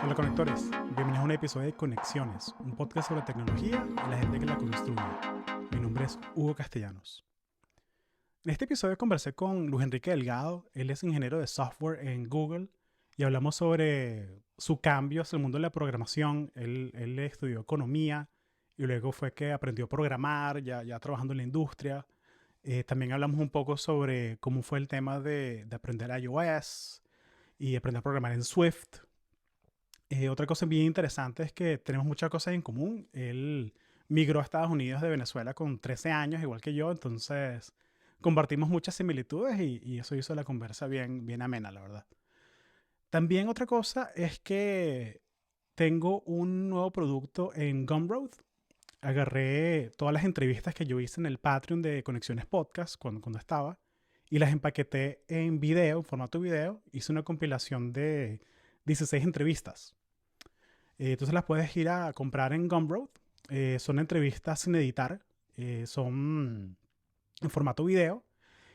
Hola conectores, bienvenidos a un episodio de Conexiones, un podcast sobre tecnología y la gente que la construye. Mi nombre es Hugo Castellanos. En este episodio conversé con Luis Enrique Delgado, él es ingeniero de software en Google y hablamos sobre su cambio hacia el mundo de la programación. Él estudió economía y luego fue que aprendió a programar, ya trabajando en la industria. También hablamos un poco sobre cómo fue el tema de aprender iOS y aprender a programar en Swift. Otra cosa bien interesante es que tenemos muchas cosas en común. Él migró a Estados Unidos de Venezuela con 13 años, igual que yo, entonces compartimos muchas similitudes y eso hizo la conversa bien amena, la verdad. También otra cosa es que tengo un nuevo producto en Gumroad. Agarré todas las entrevistas que yo hice en el Patreon de Conexiones Podcast cuando estaba y las empaqueté en video, en formato video. Hice una compilación de 16 entrevistas. Entonces las puedes ir a comprar en Gumroad. Son entrevistas sin editar. Son en formato video.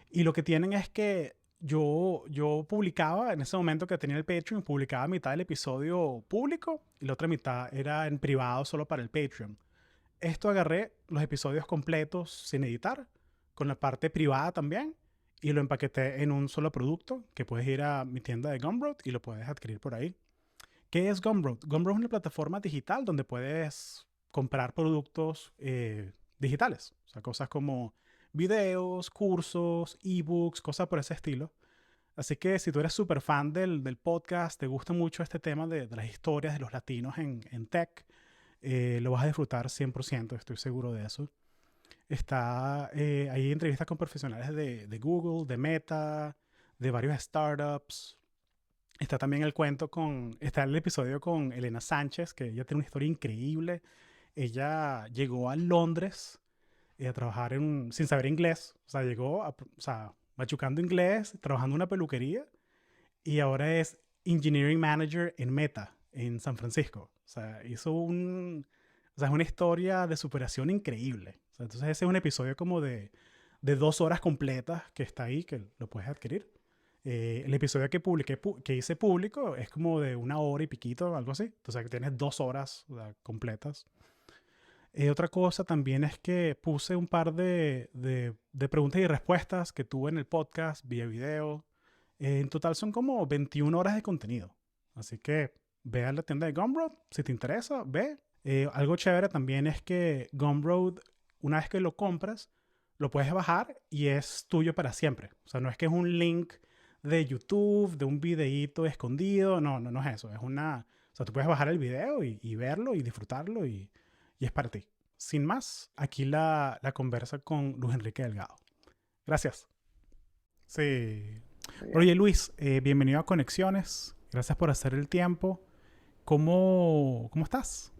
Y lo que tienen es que yo publicaba, en ese momento que tenía el Patreon, publicaba mitad del episodio público y la otra mitad era en privado solo para el Patreon. Esto agarré los episodios completos sin editar, con la parte privada también, y lo empaqueté en un solo producto que puedes ir a mi tienda de Gumroad y lo puedes adquirir por ahí. ¿Qué es Gumroad? Gumroad es una plataforma digital donde puedes comprar productos digitales. O sea, cosas como videos, cursos, ebooks, cosas por ese estilo. Así que si tú eres súper fan del podcast, te gusta mucho este tema de las historias de los latinos en tech, lo vas a disfrutar 100%, estoy seguro de eso. Hay entrevistas con profesionales de Google, de Meta, de varios startups. Está el episodio con Elena Sánchez, que ella tiene una historia increíble. Ella llegó a Londres a trabajar sin saber inglés. O sea, machucando inglés, trabajando en una peluquería y ahora es Engineering Manager en Meta, en San Francisco. O sea, es una historia de superación increíble. O sea, entonces ese es un episodio como de 2 horas completas que está ahí, que lo puedes adquirir. El episodio que hice público es como de 1 hora y piquito, algo así. Entonces tienes 2 horas, o sea, completas. Otra cosa también es que puse un par de preguntas y respuestas que tuve en el podcast vía video. En total son como 21 horas de contenido. Así que ve a la tienda de Gumroad. Si te interesa, ve. Algo chévere también es que Gumroad, una vez que lo compras, lo puedes bajar y es tuyo para siempre. O sea, no es que es un link de YouTube, de un videíto escondido. No es eso. O sea, tú puedes bajar el video y verlo y disfrutarlo y es para ti. Sin más, aquí la conversa con Luis Enrique Delgado. Gracias. Sí. Muy bien. Oye, Luis, bienvenido a Conexiones. Gracias por hacer el tiempo. ¿Cómo estás?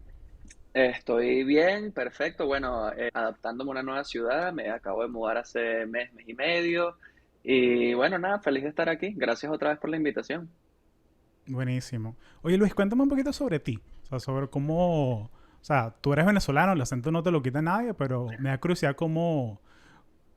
Estoy bien, perfecto. Bueno, adaptándome a una nueva ciudad, me acabo de mudar hace mes y medio. Y bueno, nada, feliz de estar aquí. Gracias otra vez por la invitación. Buenísimo. Oye, Luis, cuéntame un poquito sobre ti. O sea, sobre cómo... O sea, tú eres venezolano, el acento no te lo quita nadie, pero me da curiosidad cómo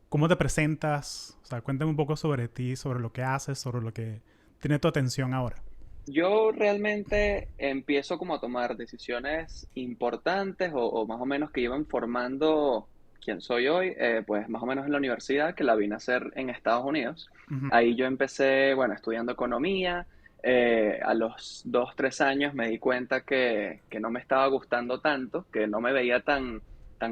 te presentas. O sea, cuéntame un poco sobre ti, sobre lo que haces, sobre lo que tiene tu atención ahora. Yo realmente empiezo como a tomar decisiones importantes o más o menos que iban formando quién soy hoy, pues más o menos en la universidad, que la vine a hacer en Estados Unidos. Ujú. Ahí yo empecé, bueno, estudiando economía. A los 2, 3 años me di cuenta que no me estaba gustando tanto, que no me veía tan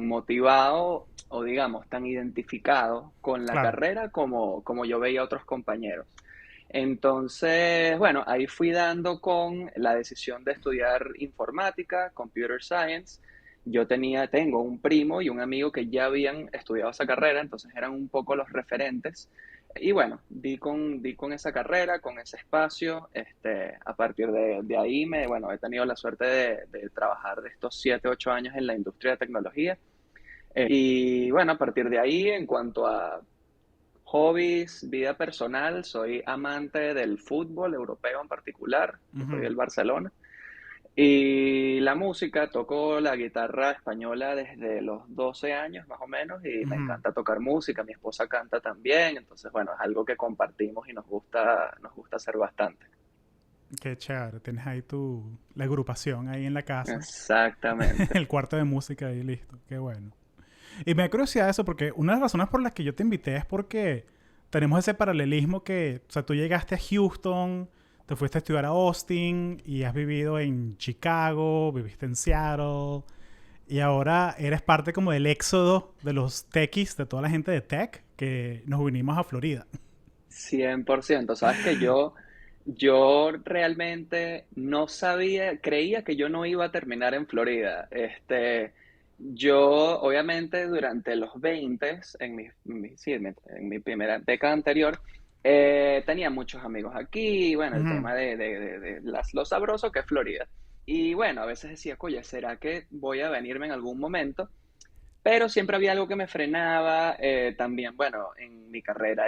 motivado o digamos tan identificado con la Claro. carrera como yo veía a otros compañeros. Entonces, bueno, ahí fui dando con la decisión de estudiar informática, computer science. Tengo un primo y un amigo que ya habían estudiado esa carrera, entonces eran un poco los referentes. Y bueno, di con esa carrera, con ese espacio. A partir de ahí, bueno, he tenido la suerte de trabajar de estos 7, 8 años en la industria de tecnología. Y bueno, a partir de ahí, en cuanto a hobbies, vida personal, soy amante del fútbol europeo en particular, yo soy Ujú. del Barcelona. Y la música, toco la guitarra española desde los 12 años más o menos y me Ujú. encanta tocar música, mi esposa canta también, entonces bueno, es algo que compartimos y nos gusta hacer bastante. Qué chévere. Tienes ahí la agrupación ahí en la casa. Exactamente. El cuarto de música ahí listo. Qué bueno. Y me da curiosidad eso porque una de las razones por las que yo te invité es porque tenemos ese paralelismo que, o sea, tú llegaste a Houston, te fuiste a estudiar a Austin y has vivido en Chicago, viviste en Seattle y ahora eres parte como del éxodo de los techies, de toda la gente de tech que nos vinimos a Florida. 100%. Sabes que yo realmente no sabía, creía que yo no iba a terminar en Florida. Yo, obviamente, durante los 20, sí, en mi primera década anterior, tenía muchos amigos aquí, y bueno, el Ujú. tema de lo sabroso que es Florida. Y bueno, a veces decía, oye, ¿será que voy a venirme en algún momento? Pero siempre había algo que me frenaba. También, bueno, en mi carrera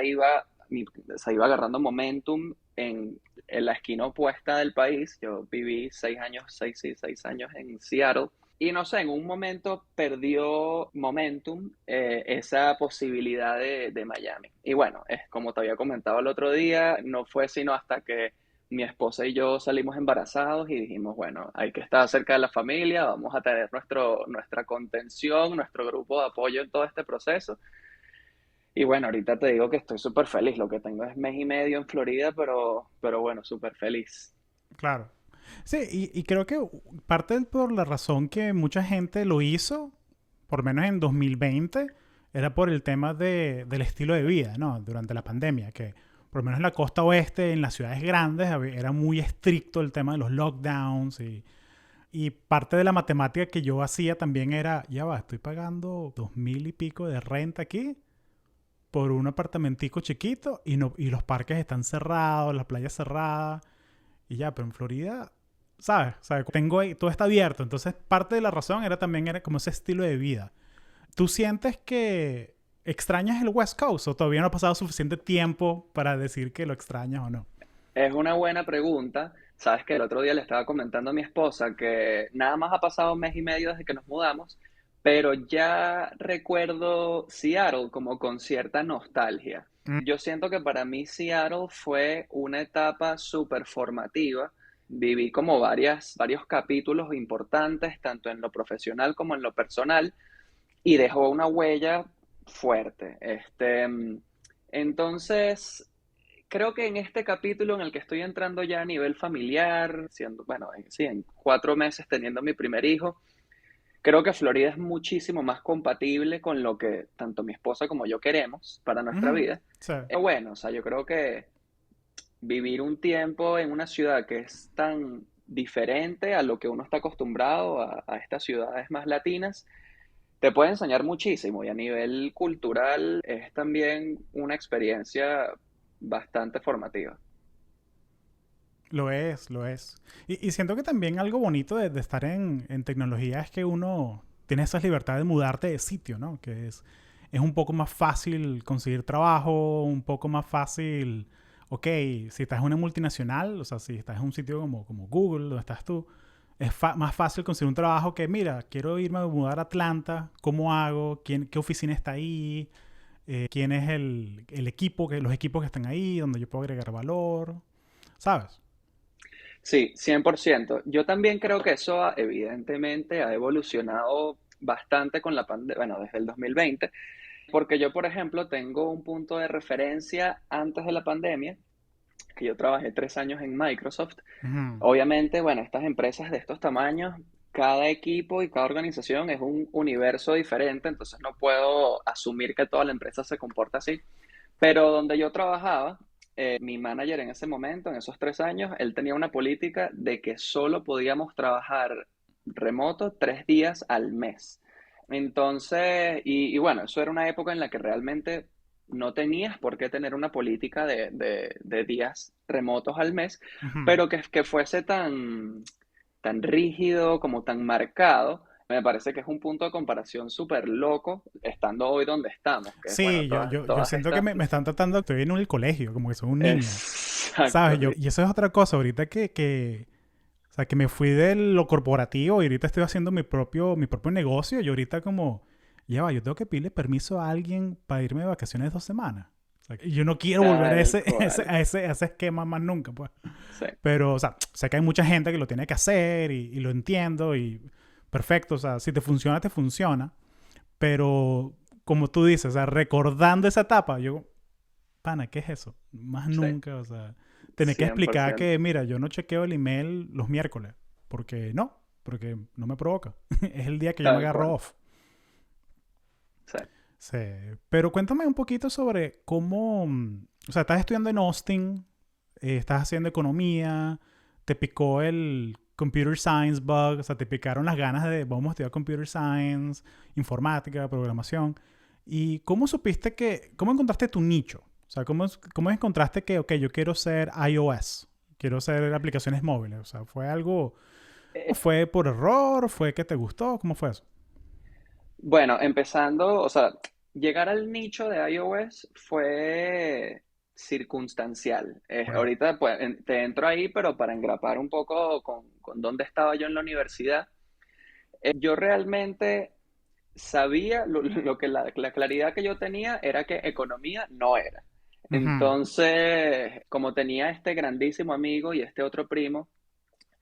se iba agarrando momentum en la esquina opuesta del país. Yo viví 6 años, sí, 6 años en Seattle. Y no sé, en un momento perdió momentum esa posibilidad de Miami. Y bueno, es como te había comentado el otro día, no fue sino hasta que mi esposa y yo salimos embarazados y dijimos, bueno, hay que estar cerca de la familia, vamos a tener nuestra contención, nuestro grupo de apoyo en todo este proceso. Y bueno, ahorita te digo que estoy súper feliz. Lo que tengo es mes y medio en Florida, pero bueno, súper feliz. Claro. Sí, y creo que parte por la razón que mucha gente lo hizo, por lo menos en 2020, era por el tema del estilo de vida, ¿no? Durante la pandemia, que por lo menos en la costa oeste, en las ciudades grandes, era muy estricto el tema de los lockdowns y parte de la matemática que yo hacía también era, ya va, estoy pagando 2,000 y pico de renta aquí por un apartamentico chiquito y, no, y los parques están cerrados, las playas cerradas. Y ya, pero en Florida, ¿sabes? ¿Sabes? Tengo ahí, todo está abierto. Entonces, parte de la razón era como ese estilo de vida. ¿Tú sientes que extrañas el West Coast o todavía no ha pasado suficiente tiempo para decir que lo extrañas o no? Es una buena pregunta. Sabes que el otro día le estaba comentando a mi esposa que nada más ha pasado un mes y medio desde que nos mudamos, pero ya recuerdo Seattle como con cierta nostalgia. Mm. Yo siento que para mí Seattle fue una etapa súper formativa. Viví como varios capítulos importantes, tanto en lo profesional como en lo personal, y dejó una huella fuerte. Entonces, creo que en este capítulo en el que estoy entrando ya a nivel familiar, siendo, bueno, sí, en 4 meses teniendo mi primer hijo, creo que Florida es muchísimo más compatible con lo que tanto mi esposa como yo queremos para nuestra Ujú. vida. Sí. Bueno, o sea, yo creo que vivir un tiempo en una ciudad que es tan diferente a lo que uno está acostumbrado a estas ciudades más latinas, te puede enseñar muchísimo y a nivel cultural es también una experiencia bastante formativa. Lo es, lo es. Y siento que también algo bonito de estar en tecnología es que uno tiene esa libertad de mudarte de sitio, ¿no? Que es un poco más fácil conseguir trabajo, un poco más fácil, ok, si estás en una multinacional, o sea, si estás en un sitio como Google, donde estás tú, es más fácil conseguir un trabajo que, mira, quiero irme a mudar a Atlanta, ¿cómo hago? ¿Qué oficina está ahí? ¿Quién es el equipo, los equipos que están ahí, donde yo puedo agregar valor? ¿Sabes? Sí, 100%. Yo también creo que eso evidentemente ha evolucionado bastante con la pandemia, bueno, desde el 2020, porque yo, por ejemplo, tengo un punto de referencia antes de la pandemia, que yo trabajé 3 años en Microsoft. Ujú. Obviamente, bueno, estas empresas de estos tamaños, cada equipo y cada organización es un universo diferente, entonces no puedo asumir que toda la empresa se comporta así. Pero donde yo trabajaba, mi manager en ese momento, en esos 3 años, él tenía una política de que solo podíamos trabajar remoto 3 días al mes. Entonces, y bueno, eso era una época en la que realmente no tenías por qué tener una política de días remotos al mes, Ujú. pero que fuese tan rígido, como tan marcado, me parece que es un punto de comparación súper loco, estando hoy donde estamos, que es, bueno, Sí, yo todas siento que estas... me están tratando, estoy en el colegio, como que soy un niño, Exacto, ¿sabes? Y eso es otra cosa, ahorita o sea, que me fui de lo corporativo y ahorita estoy haciendo mi propio negocio y ahorita como, ya va, yo tengo que pedirle permiso a alguien para irme de vacaciones 2 semanas. O sea, yo no quiero volver a tal ese, cual. a ese esquema más nunca, pues. Sí, Pero, o sea, sé que hay mucha gente que lo tiene que hacer y lo entiendo y perfecto, o sea, si te funciona, te funciona. Pero, como tú dices, o sea, recordando esa etapa, yo, pana, ¿qué es eso? Más sí, nunca, o sea, tener que explicar 100%. que, mira, yo no chequeo el email los miércoles, porque no me provoca. Es el día que yo me Tal agarro cual. off. Sí. Sí. Pero cuéntame un poquito sobre cómo, o sea, estás estudiando en Austin, estás haciendo economía, te picó el computer science bug, o sea, te picaron las ganas de vamos a estudiar computer science, informática, programación. ¿Y cómo supiste cómo encontraste tu nicho? O sea, cómo encontraste que, ok, yo quiero ser iOS, quiero hacer aplicaciones móviles? O sea, ¿fue algo, o Eh, fue por error, fue que te gustó? ¿Cómo fue eso? bueno, empezando, o sea, llegar al nicho de iOS fue circunstancial. Ok. Ahorita pues, te entro ahí, pero para engrapar un poco con dónde estaba yo en la universidad, yo realmente sabía lo que la claridad que yo tenía era que economía no era. Ujú, Entonces, como tenía este grandísimo amigo y este otro primo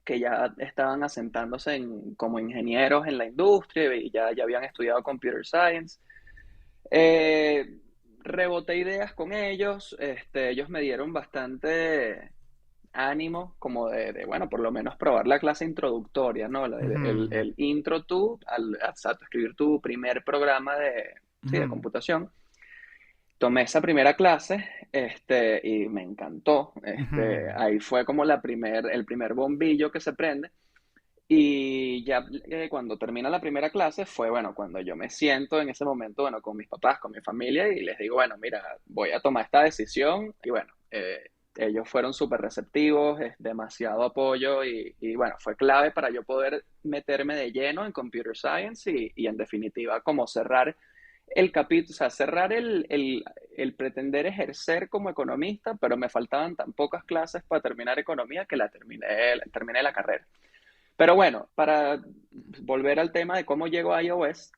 que ya estaban asentándose como ingenieros en la industria y ya habían estudiado computer science, eh, reboté ideas con ellos. Ellos me dieron bastante ánimo como bueno, por lo menos probar la clase introductoria, ¿no? ujú, El intro tú, a escribir tu primer programa sí, de ujú, computación. Tomé esa primera clase, y me encantó. ujú, Ahí fue como el primer bombillo que se prende. Y ya cuando termina la primera clase fue, bueno, cuando yo me siento en ese momento, bueno, con mis papás, con mi familia y les digo, bueno, mira, voy a tomar esta decisión y bueno, ellos fueron súper receptivos, es demasiado apoyo y bueno, fue clave para yo poder meterme de lleno en Computer Science y en definitiva como cerrar el capítulo, o sea, cerrar el pretender ejercer como economista, pero me faltaban tan pocas clases para terminar economía que terminé la carrera. Pero bueno, para volver al tema de cómo llego a iOS,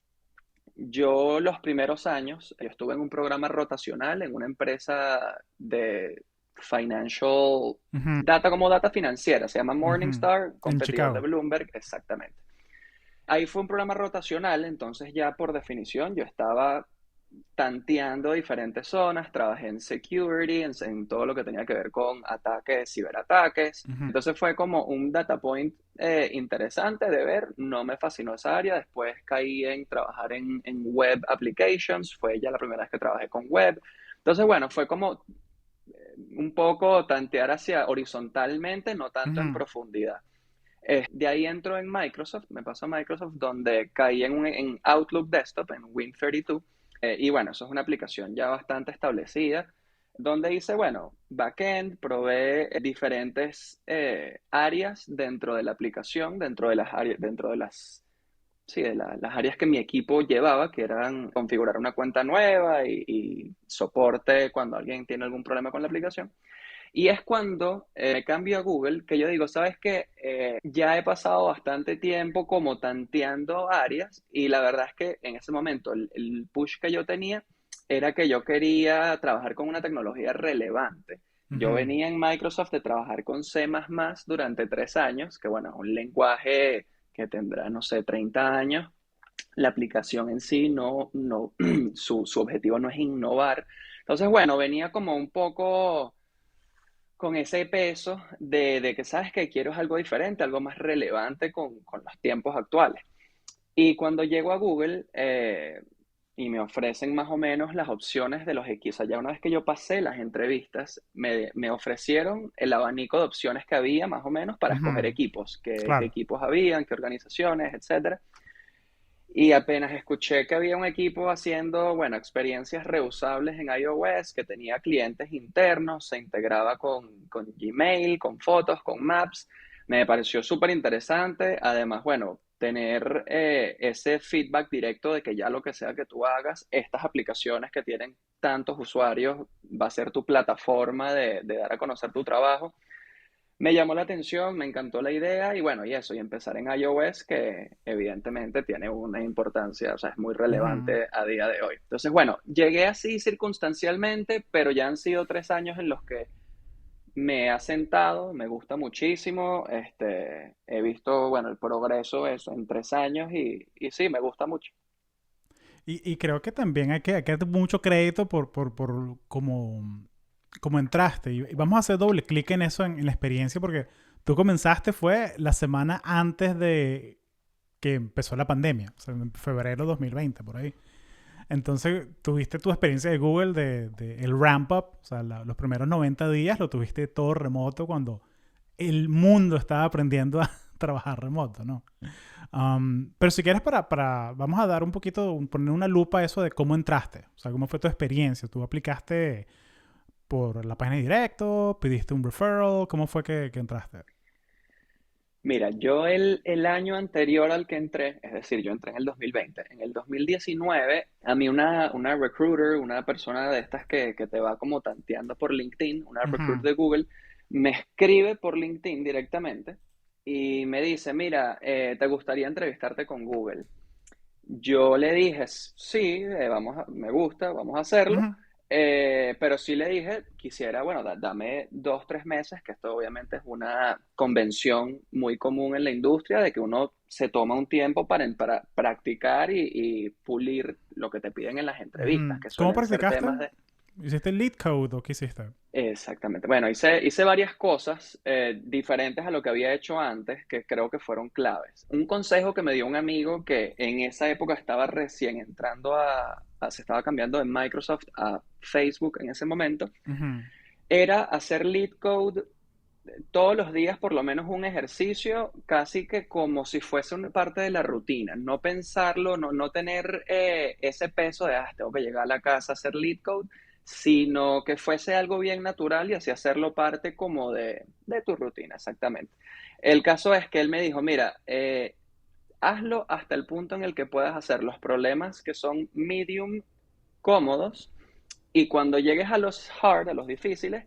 yo los primeros años, yo estuve en un programa rotacional en una empresa de financial ujú, data como data financiera, se llama ujú. Morningstar, En competidor de Chicago. Bloomberg, exactamente. Ahí fue un programa rotacional, entonces ya por definición yo estaba tanteando diferentes zonas, trabajé en security, en todo lo que tenía que ver con ataques, ciberataques. Ujú, Entonces fue como un data point interesante de ver, no me fascinó esa área, después caí en trabajar en web applications, fue ya la primera vez que trabajé con web. Entonces, bueno, fue como un poco tantear hacia horizontalmente, no tanto en ujú. profundidad. De ahí entro en Microsoft, me paso a Microsoft, donde caí en Outlook Desktop, en Win32. Y bueno, eso es una aplicación ya bastante establecida, donde hice, bueno, backend, probé diferentes áreas dentro de la aplicación, dentro de sí, las áreas que mi equipo llevaba, que eran configurar una cuenta nueva y soporte cuando alguien tiene algún problema con la aplicación. Y es cuando me cambio a Google que yo digo, ¿sabes qué? Ya he pasado bastante tiempo como tanteando áreas y la verdad es que en ese momento el push que yo tenía era que yo quería trabajar con una tecnología relevante. Yo Ujú, venía en Microsoft de trabajar con C++ durante 3 años, que bueno, es un lenguaje que tendrá, no sé, 30 años. La aplicación en sí no, su objetivo no es innovar. Entonces, bueno, venía como un poco con ese peso de que sabes que quiero es algo diferente, algo más relevante con los tiempos actuales. Y cuando llego a Google y me ofrecen más o menos las opciones de los equipos, o sea, ya una vez que yo pasé las entrevistas, me ofrecieron el abanico de opciones que había más o menos para escoger ujú. equipos, qué Claro. equipos habían, qué organizaciones, etcétera. Y apenas escuché que había un equipo haciendo, bueno, experiencias reusables en iOS, que tenía clientes internos, se integraba con Gmail, con fotos, con Maps, me pareció súper interesante. Además, bueno, tener ese feedback directo de que ya lo que sea que tú hagas, estas aplicaciones que tienen tantos usuarios, va a ser tu plataforma de dar a conocer tu trabajo Me llamó la atención, me encantó la idea y bueno, y eso, y empezar en iOS, que evidentemente tiene una importancia, o sea, es muy Ujú. relevante a día de hoy. Entonces, bueno, llegué así circunstancialmente, pero ya han sido 3 años en los que me he asentado, me gusta muchísimo, he visto, bueno, el progreso eso en 3 años y sí, me gusta mucho. Y creo que también hay que dar mucho crédito por cómo entraste. Y vamos a hacer doble clic en eso, en la experiencia, porque tú comenzaste fue la semana antes de que empezó la pandemia, o sea, en febrero 2020, por ahí. Entonces, tuviste tu experiencia de Google de el ramp up, o sea, los primeros 90 días lo tuviste todo remoto cuando el mundo estaba aprendiendo a trabajar remoto, ¿no? Pero si quieres, vamos a dar un poquito, poner una lupa a eso de cómo entraste, o sea, cómo fue tu experiencia. ¿Tú aplicaste por la página de directo? ¿Pidiste un referral? ¿Cómo fue que entraste? Mira, yo el año anterior al que entré, es decir, yo entré en el 2020, en el 2019, a mí una recruiter, una persona de estas que te va como tanteando por LinkedIn, una recruiter Ujú, de Google, me escribe por LinkedIn directamente y me dice, mira, ¿te gustaría entrevistarte con Google? Yo le dije, sí, me gusta, vamos a hacerlo. ujú. Pero sí le dije, quisiera, bueno, dame 2, 3 meses, que esto obviamente es una convención muy común en la industria, de que uno se toma un tiempo para practicar y pulir lo que te piden en las entrevistas, Ujú. que ¿Cómo suelen ser practicaste? temas de... ¿Hiciste lead code o qué hiciste? Exactamente. Bueno, hice varias cosas diferentes a lo que había hecho antes que creo que fueron claves. Un consejo que me dio un amigo que en esa época estaba recién entrando se estaba cambiando de Microsoft a Facebook en ese momento, Ujú. era hacer lead code todos los días, por lo menos un ejercicio, casi que como si fuese una parte de la rutina. No pensarlo, no tener ese peso de, tengo que llegar a la casa a hacer lead code, sino que fuese algo bien natural y así hacerlo parte como de tu rutina, exactamente. El caso es que él me dijo, mira, hazlo hasta el punto en el que puedas hacer los problemas que son medium cómodos y cuando llegues a los hard, a los difíciles,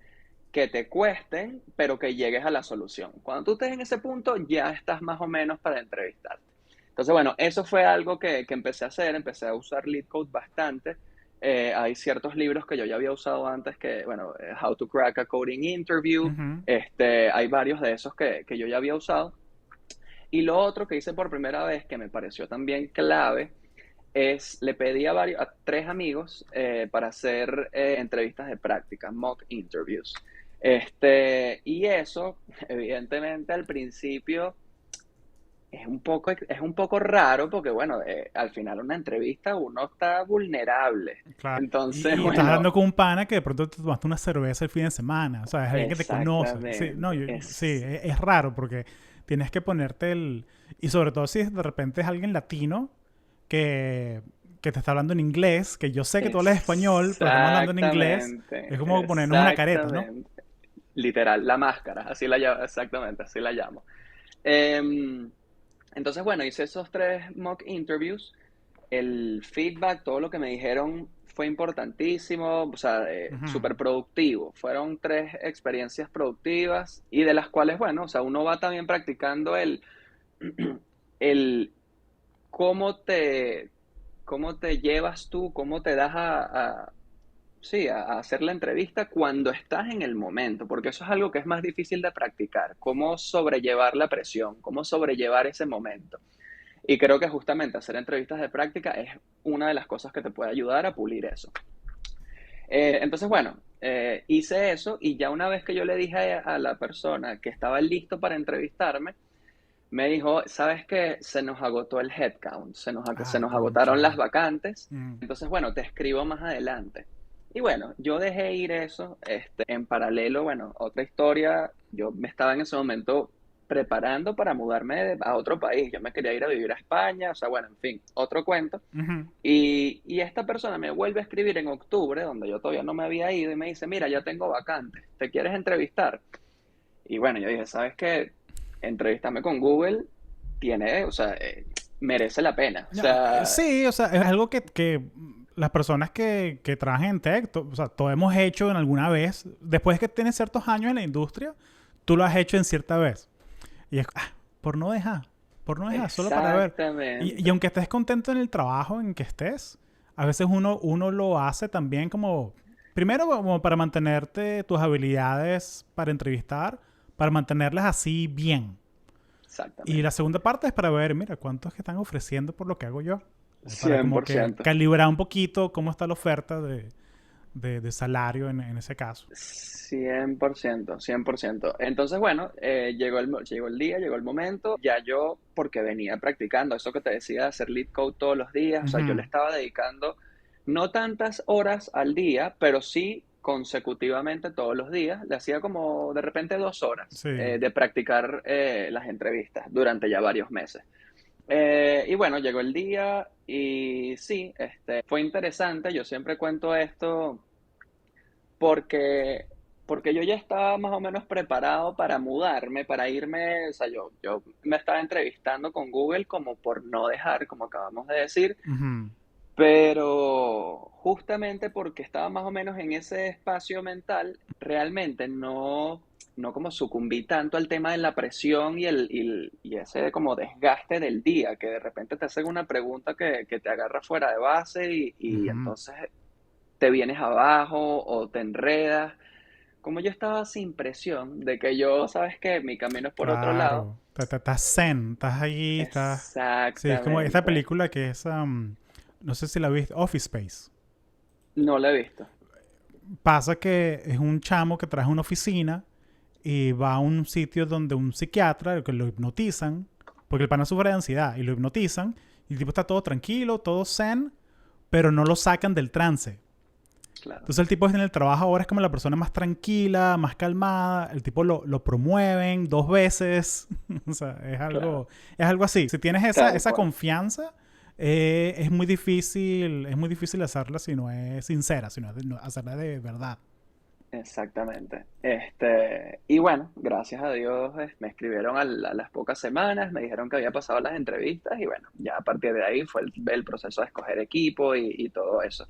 que te cuesten, pero que llegues a la solución. Cuando tú estés en ese punto, ya estás más o menos para entrevistarte. Entonces, bueno, eso fue algo que empecé a hacer, empecé a usar LeetCode bastante. Hay ciertos libros que yo ya había usado antes, que, bueno, How to Crack a Coding Interview, Ujú. hay varios de esos que yo ya había usado. Y lo otro que hice por primera vez, que me pareció también clave, le pedí a 3 amigos para hacer entrevistas de práctica, mock interviews. Y eso, evidentemente, al principio es un poco raro porque, bueno, al final una entrevista uno está vulnerable. Claro. Entonces, Y estás bueno, hablando con un pana que de pronto te tomaste una cerveza el fin de semana. O sea, es alguien que te conoce. Sí, no, exactamente, sí, es raro porque tienes que ponerte el... Y sobre todo si de repente es alguien latino que, que te está hablando en inglés, que yo sé que tú hablas español, pero estamos hablando en inglés, exactamente, es como ponernos una careta, ¿no? exactamente. Literal, la máscara, así la llamo, exactamente, así la llamo. Em, entonces, bueno, hice esos 3 mock interviews. El feedback, todo lo que me dijeron fue importantísimo, o sea, Ujú. súper productivo. Fueron 3 experiencias productivas y de las cuales, bueno, o sea, uno va también practicando el cómo te llevas tú, cómo te das sí, a hacer la entrevista cuando estás en el momento, porque eso es algo que es más difícil de practicar, cómo sobrellevar la presión, cómo sobrellevar ese momento. Y creo que justamente hacer entrevistas de práctica es una de las cosas que te puede ayudar a pulir eso. Entonces, bueno, hice eso y ya una vez que yo le dije a la persona que estaba listo para entrevistarme, me dijo, ¿sabes qué? Se nos agotó el headcount, se Ah, nos agotaron las cónchale. vacantes, Mm. entonces, bueno, te escribo más adelante. Y bueno, yo dejé ir eso, en paralelo, bueno, otra historia, yo me estaba en ese momento preparando para mudarme a otro país, yo me quería ir a vivir a España, o sea, bueno, en fin, otro cuento. Ujú. Y esta persona me vuelve a escribir en octubre, donde yo todavía no me había ido, y me dice, mira, ya tengo vacantes, ¿te quieres entrevistar? Y bueno, yo dije, ¿sabes qué? Entrevistarme con Google o sea, merece la pena. O Ya, sea, sí, o sea, es algo que las personas que trabajan en tech, o sea, todos hemos hecho en alguna vez, después que tienes ciertos años en la industria, tú lo has hecho en cierta vez. Y es, por no dejar, solo para ver. Y Exactamente. aunque estés contento en el trabajo en que estés, a veces uno lo hace también como, primero como para mantenerte tus habilidades para entrevistar, para mantenerlas así bien. Y la Exactamente. segunda parte es para ver, mira, cuántos que están ofreciendo por lo que hago yo. Para cien como por que ciento calibrar un poquito cómo está la oferta de salario en ese caso. 100%, 100%. Entonces, bueno, llegó el día, llegó el momento. Ya yo, porque venía practicando eso que te decía de hacer lead code todos los días, o sea, yo le Ujú. estaba dedicando no tantas horas al día, pero sí consecutivamente todos los días. Le hacía como de repente 2 horas Sí. de practicar las entrevistas durante ya varios meses. Y bueno, llegó el día y sí, fue interesante. Yo siempre cuento esto porque, porque yo ya estaba más o menos preparado para mudarme, para irme, o sea, yo me estaba entrevistando con Google como por no dejar, como acabamos de decir, Ujú. pero justamente porque estaba más o menos en ese espacio mental, realmente no como sucumbí tanto al tema de la presión y ese como desgaste del día, que de repente te hacen una pregunta que te agarra fuera de base y Ujú. entonces te vienes abajo o te enredas. Como yo estaba sin presión de que yo, sabes que mi camino es por otro lado. Claro. Estás zen, estás ahí, estás... Sí, es como esta Exactamente. película que es... no sé si la viste, Office Space. No lo he visto. Pasa que es un chamo que trabaja en una oficina y va a un sitio donde un psiquiatra, que lo hipnotizan, porque el pana sufre de ansiedad, y lo hipnotizan, y el tipo está todo tranquilo, todo zen, pero no lo sacan del trance. Claro, Entonces el tipo en el trabajo ahora es como la persona más tranquila, más calmada. El tipo lo promueven 2 veces. O sea, claro. es algo así. Si tienes Tal esa cual. confianza, es muy difícil hacerla si no es sincera, si no es hacerla de verdad. Exactamente. Y bueno, gracias a Dios me escribieron a las pocas semanas, me dijeron que había pasado las entrevistas y bueno, ya a partir de ahí fue el proceso de escoger equipo y todo eso.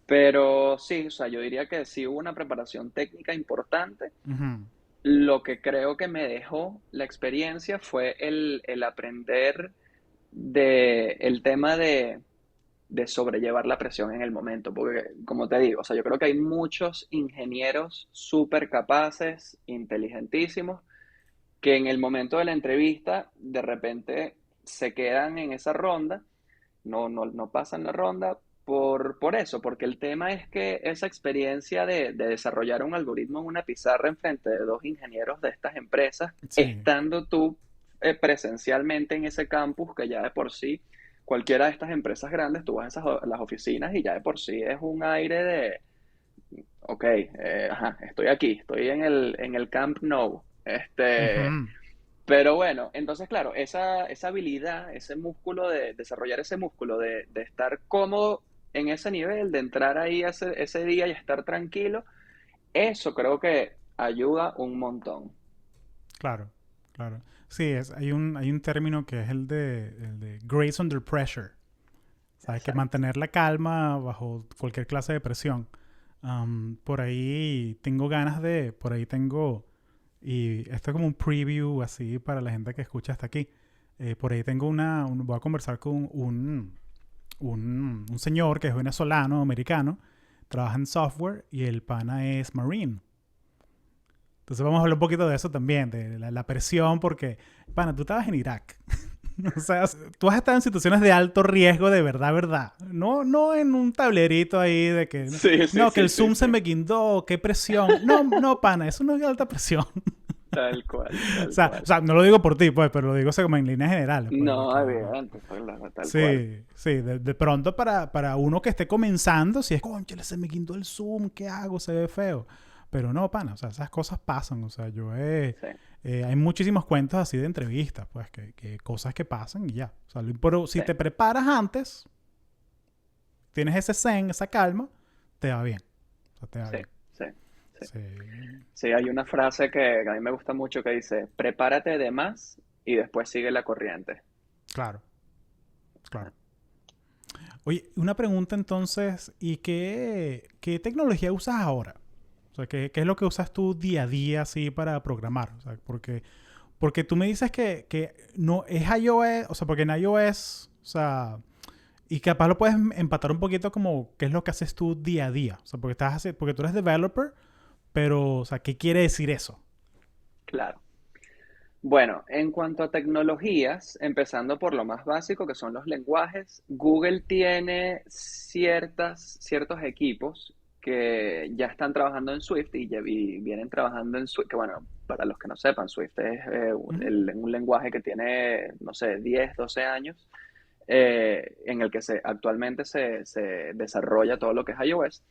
Pero sí, o sea, yo diría que sí hubo una preparación técnica importante. Ujú. Lo que creo que me dejó la experiencia fue el aprender el tema de sobrellevar la presión en el momento, porque como te digo, o sea, yo creo que hay muchos ingenieros súper capaces, inteligentísimos, que en el momento de la entrevista de repente se quedan en esa ronda, no pasan la ronda por eso, porque el tema es que esa experiencia de desarrollar un algoritmo en una pizarra en frente de dos ingenieros de estas empresas, Sí, estando tú presencialmente en ese campus, que ya de por sí, cualquiera de estas empresas grandes, tú vas a las oficinas y ya de por sí es un aire de, ok, ajá, estoy aquí, estoy en el Camp Nou. ujú, Pero bueno, entonces, claro, esa habilidad, ese músculo desarrollar ese músculo de estar cómodo en ese nivel, de entrar ahí ese día y estar tranquilo, eso creo que ayuda un montón. claro, claro. Sí, hay un término que es el de grace under pressure. ¿Sabes? Que Exacto. mantener la calma bajo cualquier clase de presión. Por ahí tengo ganas de, por ahí tengo, y esto es como un preview así para la gente que escucha hasta aquí. Por ahí tengo voy a conversar con un señor que es venezolano, americano, trabaja en software y el pana es marine. Entonces vamos a hablar un poquito de eso también, de la presión, porque, pana, tú estabas en Irak. O sea, tú has estado en situaciones de alto riesgo de verdad, verdad. No en un tablerito ahí de que, Sí, sí, no, que sí, el sí, Zoom se sí. me guindó, qué presión. No, no, pana, eso no es alta presión. Tal cual, O tal sea, cual. no lo digo por ti, pues, pero lo digo o sea, como en líneas generales, pues, de No, que... evidente, claro, tal cual. Sí, sí, de pronto para uno que esté comenzando, si es, conchale, se me guindó el Zoom, ¿qué hago? Se ve feo. Pero no, pana, o sea, esas cosas pasan. O sea, Sí, hay muchísimos cuentos así de entrevistas, pues, que cosas que pasan y ya. O sea, pero si sí, te preparas antes, tienes ese zen, esa calma, te va bien. O sea, te va sí, bien. sí, sí. Sí, Sí, hay una frase que a mí me gusta mucho que dice, prepárate de más y después sigue la corriente. claro, claro. Oye, una pregunta entonces, ¿y qué tecnología usas ahora? O sea, ¿qué es lo que usas tú día a día así para programar? O sea, porque tú me dices que no es iOS, o sea, porque en iOS, o sea, y capaz lo puedes empatar un poquito como qué es lo que haces tú día a día. O sea, porque tú eres developer, pero, o sea, ¿qué quiere decir eso? Claro. Bueno, en cuanto a tecnologías, empezando por lo más básico, que son los lenguajes, Google tiene ciertos equipos que ya están trabajando en Swift y vienen trabajando en Swift, que bueno, para los que no sepan, Swift es Ujú. un lenguaje que tiene, no sé, 10, 12 años, en el que actualmente se desarrolla todo lo que es iOS.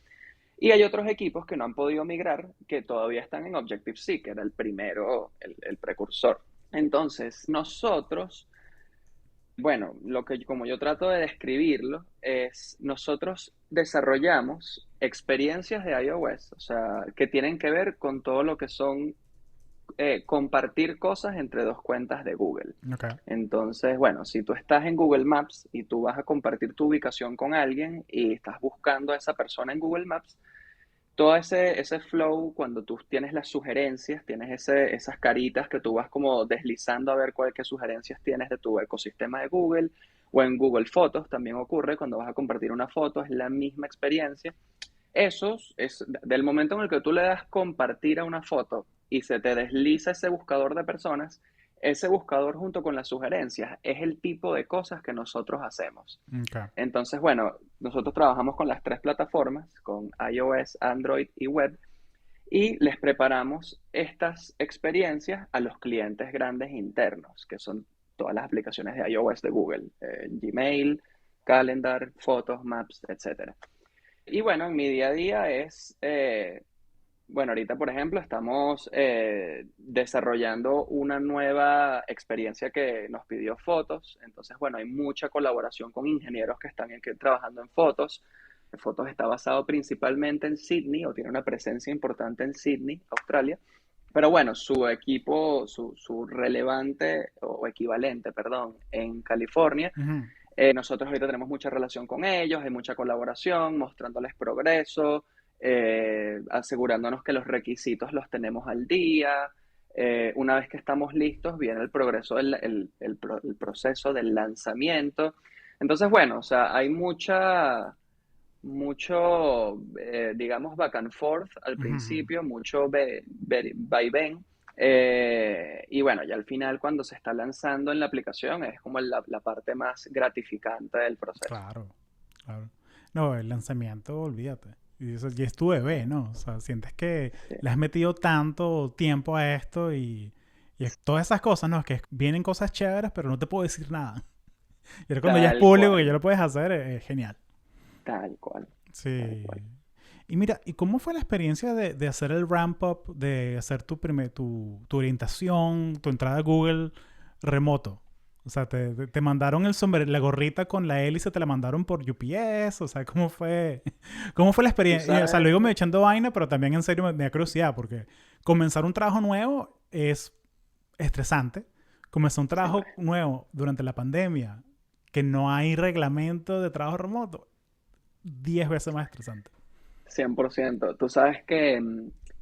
Y hay otros equipos que no han podido migrar, que todavía están en Objective-C, que era el primero, el precursor. Entonces, nosotros, bueno, como yo trato de describirlo, es nosotros desarrollamos experiencias de iOS, o sea, que tienen que ver con todo lo que son compartir cosas entre dos cuentas de Google. Ok. Entonces, bueno, si tú estás en Google Maps y tú vas a compartir tu ubicación con alguien y estás buscando a esa persona en Google Maps, todo ese flow, cuando tú tienes las sugerencias, tienes esas caritas que tú vas como deslizando a ver qué sugerencias tienes de tu ecosistema de Google, o en Google Fotos también ocurre cuando vas a compartir una foto, es la misma experiencia. Del momento en el que tú le das compartir a una foto y se te desliza ese buscador de personas, ese buscador junto con las sugerencias es el tipo de cosas que nosotros hacemos. Ok. Entonces, bueno, nosotros trabajamos con las tres plataformas, con iOS, Android y web, y les preparamos estas experiencias a los clientes grandes internos, que son todas las aplicaciones de iOS de Google, Gmail, Calendar, Fotos, Maps, etcétera. Y bueno, en mi día a día bueno, ahorita por ejemplo estamos desarrollando una nueva experiencia que nos pidió Fotos, entonces bueno, hay mucha colaboración con ingenieros que están aquí trabajando en Fotos. Fotos está basado principalmente en Sydney o tiene una presencia importante en Sydney, Australia, pero bueno, su equipo, su relevante o equivalente, perdón, en California. Ujú. Nosotros ahorita tenemos mucha relación con ellos, hay mucha colaboración, mostrándoles progreso, asegurándonos que los requisitos los tenemos al día. Una vez que estamos listos, viene el progreso, el proceso del lanzamiento. Entonces, bueno, o sea, hay mucho, digamos, back and forth al Ujú, ujú. principio, mucho vaivén. Y bueno, ya al final cuando se está lanzando en la aplicación es como la parte más gratificante del proceso. Claro, claro. No, el lanzamiento, olvídate. Y es tu bebé, ¿no? O sea, sientes que Sí, le has metido tanto tiempo a esto todas esas cosas, ¿no? Que vienen cosas chéveres, pero no te puedo decir nada. Y ahora cuando ya es tal público, que ya cual, lo puedes hacer, es genial. tal cual, tal Sí. cual. Y mira, ¿y cómo fue la experiencia de hacer el ramp up, de hacer tu orientación, tu entrada a Google remoto? O sea, te mandaron la gorrita con la hélice, te la mandaron por UPS. O sea, cómo fue la Tú experiencia? O sea, lo sabes, digo me echando vaina, pero también en serio me da curiosidad, porque comenzar un trabajo nuevo es estresante. Comenzar un siempre, trabajo nuevo durante la pandemia, que no hay reglamento de trabajo remoto, 10 veces más estresante. 100%. Tú sabes que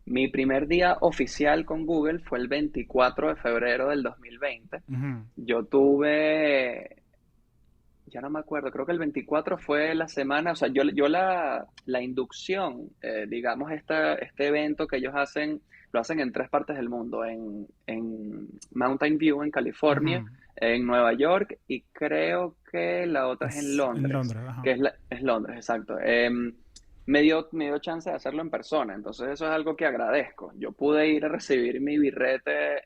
mi primer día oficial con Google fue el 24 de febrero del 2020. Ujú. Yo tuve ya no me acuerdo, creo que el 24 fue la semana, o sea, yo la inducción, digamos, este evento que ellos hacen, lo hacen en tres partes del mundo, en Mountain View, en California, Ujú. en Nueva York y creo que la otra es en En Londres, Londres, que ajá. es Londres, exacto. Me dio chance de hacerlo en persona, entonces eso es algo que agradezco. Yo pude ir a recibir mi birrete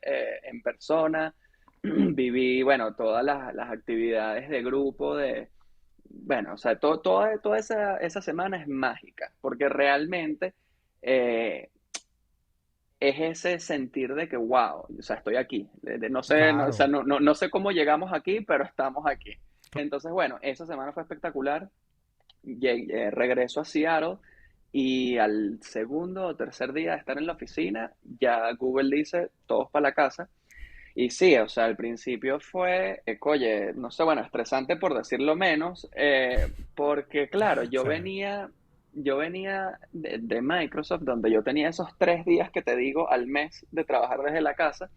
en persona. Viví, bueno, todas las actividades de grupo, bueno, o sea, toda esa semana es mágica, porque realmente eh, es ese sentir de que, wow, o sea, estoy aquí. No sé, no, o sea, Claro. no sé cómo llegamos aquí, pero estamos aquí. Entonces, bueno, esa semana fue espectacular. Regreso a Seattle y al segundo o tercer día de estar en la oficina, ya Google dice, todos para la casa. Y sí, o sea, al principio fue, oye, no sé, bueno, estresante por decirlo menos, porque claro, Sí. yo venía de Microsoft, donde yo tenía esos 3 días que te digo al mes de trabajar desde la casa.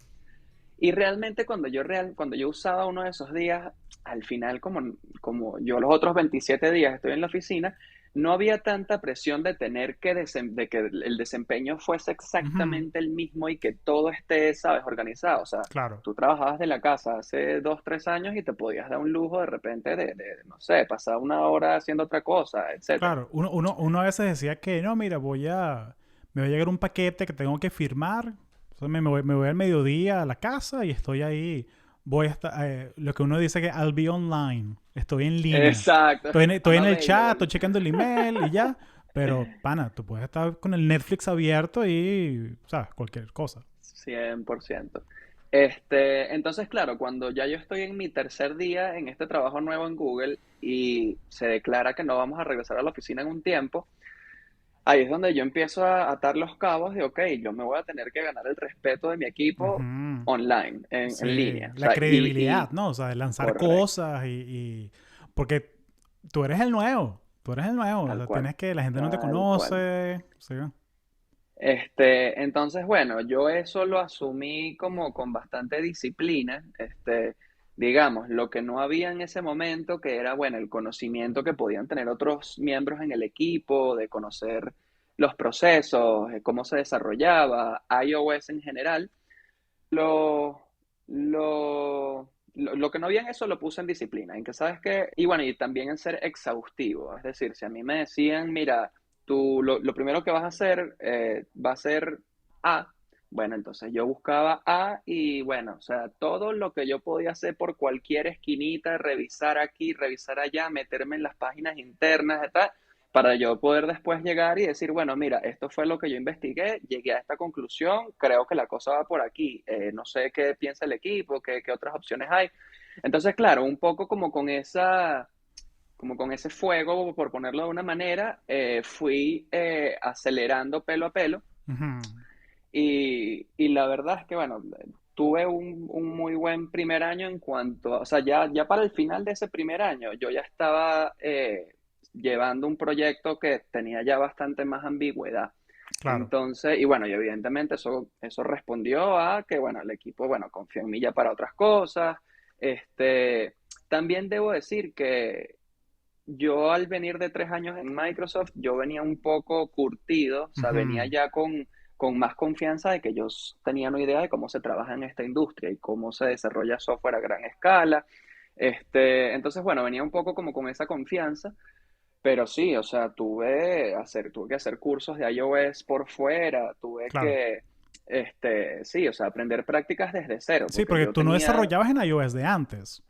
Y realmente cuando yo usaba uno de esos días, al final, como yo los otros 27 días estoy en la oficina, no había tanta presión de tener de que el desempeño fuese Ujú, exactamente el mismo y que todo esté, sabes, organizado. O sea, claro, tú trabajabas de la casa hace 2, 3 años y te podías dar un lujo de repente no sé, pasar una hora haciendo otra cosa, etcétera. claro. Uno a veces decía que, no, mira, me va a llegar un paquete que tengo que firmar. Entonces me voy al mediodía a la casa y estoy ahí. Voy a estar, lo que uno dice que I'll be online. Estoy en línea. Exacto, Estoy I'm en el chat, estoy available. checando el email y ya. Pero, pana, tú puedes estar con el Netflix abierto y, ¿sabes? Cualquier cosa. 100%. Entonces, claro, cuando ya yo estoy en mi tercer día en este trabajo nuevo en Google y se declara que no vamos a regresar a la oficina en un tiempo, ahí es donde yo empiezo a atar los cabos de, ok, yo me voy a tener que ganar el respeto de mi equipo Ujú. online, en Sí, línea. O la sea, credibilidad, ¿no? O sea, de lanzar correcto, cosas porque tú eres el nuevo, tú eres el nuevo, o tal sea, cual, la gente no te tal cual. conoce, sí. Entonces, bueno, yo eso lo asumí como con bastante disciplina. Digamos, lo que no había en ese momento, que era, bueno, el conocimiento que podían tener otros miembros en el equipo, de conocer los procesos, cómo se desarrollaba, iOS en general, lo, lo que no había en eso lo puse en disciplina, en que sabes que, y bueno, y también en ser exhaustivo, es decir, si a mí me decían, mira, lo primero que vas a hacer va a ser A, bueno, entonces yo buscaba A y bueno, o sea, todo lo que yo podía hacer por cualquier esquinita, revisar aquí, revisar allá, meterme en las páginas internas, tal, para yo poder después llegar y decir, bueno, mira, esto fue lo que yo investigué, llegué a esta conclusión, creo que la cosa va por aquí, no sé qué piensa el equipo, qué otras opciones hay. Entonces, claro, un poco como con ese fuego, por ponerlo de una manera, fui acelerando pelo a pelo Ujú, y la verdad es que, bueno, tuve un muy buen primer año en cuanto, o sea, ya para el final de ese primer año yo ya estaba llevando un proyecto que tenía ya bastante más ambigüedad. claro. Entonces, y bueno, y evidentemente eso respondió a que, bueno, el equipo, bueno, confió en mí ya para otras cosas. También debo decir que yo al venir de 3 años en Microsoft, yo venía un poco curtido, o sea, venía Ujú, ya con más confianza de que yo tenía una idea de cómo se trabaja en esta industria y cómo se desarrolla software a gran escala. Entonces, bueno, venía un poco como con esa confianza, pero sí, o sea, tuve que hacer cursos de iOS por fuera, claro. sí, o sea, aprender prácticas desde cero, Sí, porque porque yo tú no tenía, desarrollabas en iOS de antes.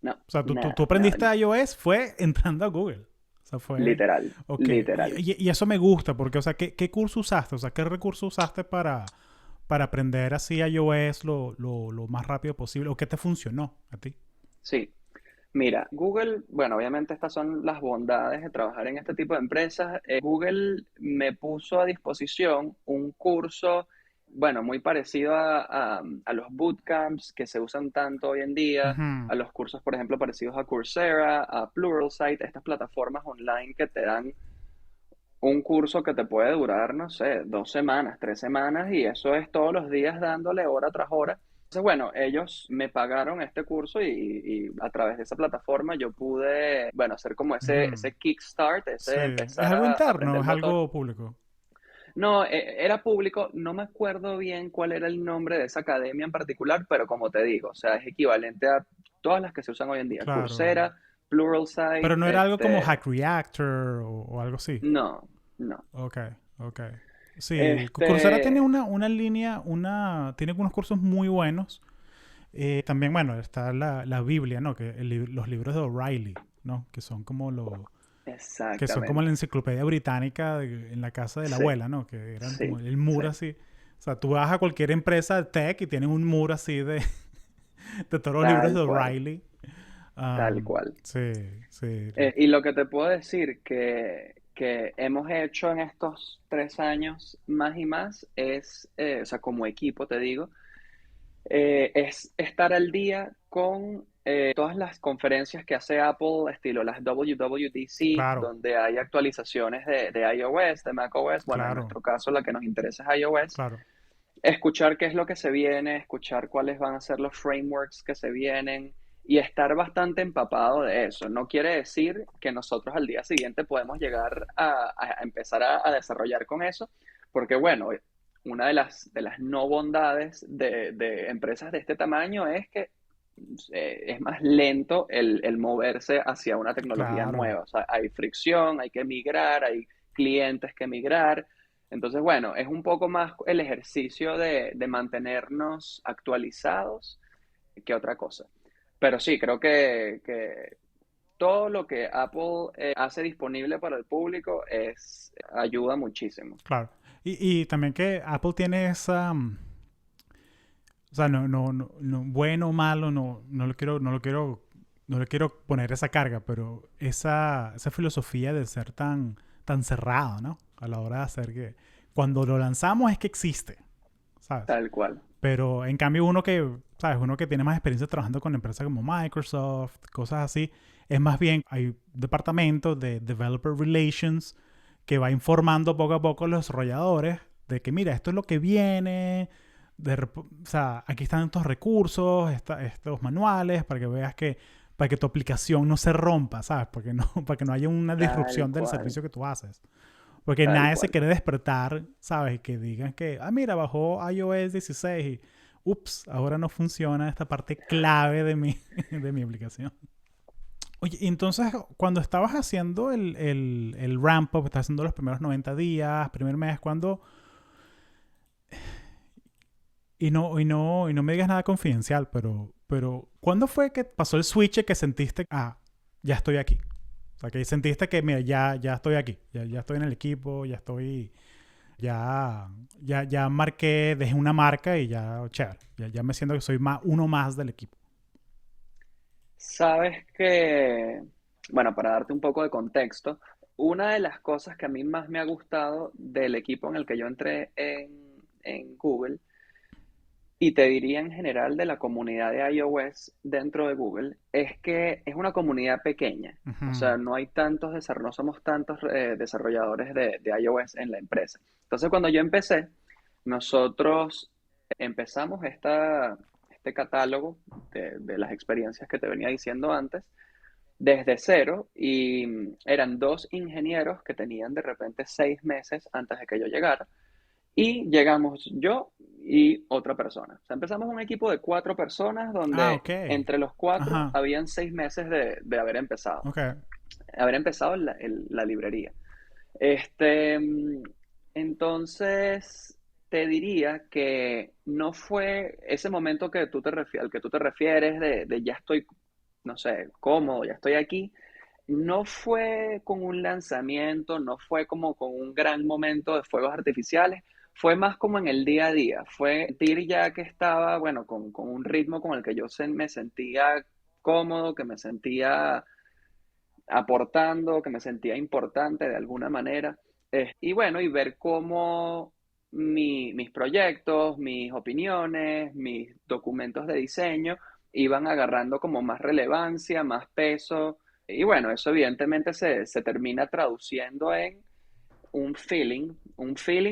no, O sea, tú nada, nada, aprendiste iOS fue entrando a Google. O sea, fue... literal, Ok. literal. Y eso me gusta porque, o sea, ¿qué curso usaste? O sea, ¿qué recurso usaste para aprender así iOS lo más rápido posible? ¿O qué te funcionó a ti? Sí, mira, Google, bueno, obviamente estas son las bondades de trabajar en este tipo de empresas. Google me puso a disposición un curso, bueno, muy parecido a los bootcamps que se usan tanto hoy en día, Ujú, a los cursos, por ejemplo, parecidos a Coursera, a Pluralsight, estas plataformas online que te dan un curso que te puede durar, no sé, 2 semanas, 3 semanas, y eso es todos los días dándole hora tras hora. Entonces, bueno, ellos me pagaron este curso y a través de esa plataforma yo pude, bueno, hacer como ujú. ese kickstart, Sí. ese ¿Es empezar algo a interno aprender o es motor. algo público? No, era público, no me acuerdo bien cuál era el nombre de esa academia en particular, pero como te digo, o sea, es equivalente a todas las que se usan hoy en día, Claro. Coursera, Pluralsight, Pero no era algo como Hack Reactor o algo así. no, no. Ok, ok. Sí, Coursera tiene Este, una línea, tiene unos cursos muy buenos. También, bueno, está la Biblia, ¿no? Los libros de O'Reilly, ¿no? Que son como la Exactamente. enciclopedia británica en la casa de la Sí, abuela, ¿no? Que eran como sí, el sí. muro así. O sea, tú vas a cualquier empresa de tech y tienen un muro así de todos los libros Tal de cual, O'Reilly. tal cual. Sí, sí. Y lo que te puedo decir que hemos hecho en estos 3 años más y más es, o sea, como equipo te digo, Es estar al día con todas las conferencias que hace Apple, estilo las WWDC, Claro, donde hay actualizaciones de iOS, de macOS. Bueno, en claro, nuestro caso la que nos interesa es iOS. claro, Escuchar qué es lo que se viene, escuchar cuáles van a ser los frameworks que se vienen y estar bastante empapado de eso. No quiere decir que nosotros al día siguiente podemos llegar a empezar a desarrollar con eso, porque bueno, una de las no bondades de empresas de este tamaño es que es más lento el moverse hacia una tecnología claro, nueva. O sea, hay fricción, hay que migrar, hay clientes que migrar. Entonces, bueno, es un poco más el ejercicio de mantenernos actualizados que otra cosa. Pero sí, creo que todo lo que Apple hace disponible para el público ayuda muchísimo. claro. Y también que Apple tiene esa... o sea, bueno o malo, no le quiero poner esa carga, pero esa filosofía de ser tan cerrado, ¿no? A la hora de hacer que cuando lo lanzamos es que existe, ¿sabes? Tal cual. Pero en cambio uno que, ¿sabes? Uno que tiene más experiencia trabajando con empresas como Microsoft, cosas así, es más bien, hay departamentos de Developer Relations que va informando poco a poco a los desarrolladores de que, mira, esto es lo que viene, o sea, aquí están estos recursos, estos manuales, para que veas que, para que tu aplicación no se rompa, ¿sabes? Para que no haya una Tal disrupción del cual. servicio que tú haces. Porque Tal nadie se cual. quiere despertar, ¿sabes? Que digan que, mira, bajó iOS 16 y, ups, ahora no funciona esta parte clave de mi, de mi aplicación. Oye, y entonces, cuando estabas haciendo el ramp-up, estás haciendo los primeros 90 días, primer mes, cuando... y no me digas nada confidencial, pero ¿cuándo fue que pasó el switch que sentiste, ya estoy aquí? O sea, que sentiste que, mira, ya estoy aquí, ya estoy en el equipo, ya marqué, dejé una marca y ya, chévere, ya me siento que soy uno más del equipo. Sabes que, bueno, para darte un poco de contexto, una de las cosas que a mí más me ha gustado del equipo en el que yo entré en Google, y te diría en general de la comunidad de iOS dentro de Google, es que es una comunidad pequeña. O Ujú. sea, no hay tantos no somos tantos desarrolladores de iOS en la empresa. Entonces, cuando yo empecé, nosotros empezamos este catálogo de las experiencias que te venía diciendo antes desde cero y eran dos ingenieros que tenían de repente 6 meses antes de que yo llegara y llegamos yo y otra persona. O sea, empezamos un equipo de 4 personas donde Ok. entre los cuatro Ajá. habían 6 meses de Ok. haber empezado la librería. Este, entonces, te diría que no fue ese momento que al que tú te refieres de ya estoy, no sé, cómodo, ya estoy aquí. No fue con un lanzamiento, no fue como con un gran momento de fuegos artificiales, fue más como en el día a día. Fue sentir ya que estaba, bueno, con un ritmo con el que yo me sentía cómodo, que me sentía aportando, que me sentía importante de alguna manera. Y bueno, y ver cómo mis proyectos, mis opiniones, mis documentos de diseño iban agarrando como más relevancia, más peso. Y bueno, eso evidentemente se termina traduciendo en un feeling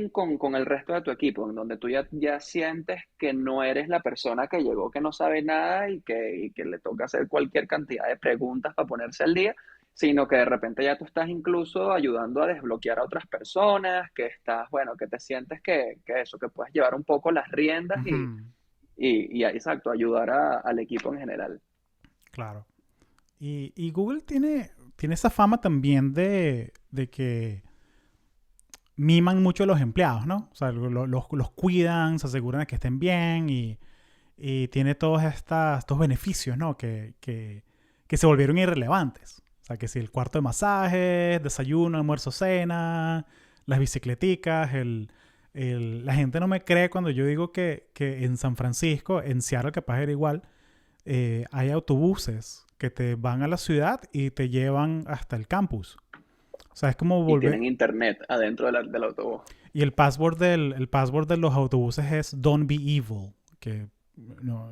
con el resto de tu equipo, en donde tú ya sientes que no eres la persona que llegó, que no sabe nada y que le toca hacer cualquier cantidad de preguntas para ponerse al día, sino que de repente ya tú estás incluso ayudando a desbloquear a otras personas, que estás, bueno, que te sientes que eso, que puedes llevar un poco las riendas Ujú. y exacto, ayudar al equipo en general. Claro. Y Google tiene esa fama también de que miman mucho a los empleados, ¿no? O sea, los cuidan, se aseguran de que estén bien y tiene todos estos beneficios, ¿no? Que se volvieron irrelevantes. O sea, que si el cuarto de masajes, desayuno, almuerzo, cena, las bicicleticas, la gente no me cree cuando yo digo que en San Francisco, en Seattle capaz era igual, hay autobuses que te van a la ciudad y te llevan hasta el campus. O sea, es como Y tienen volver... internet adentro del autobús. Y el password de los autobuses es Don't be evil, que no,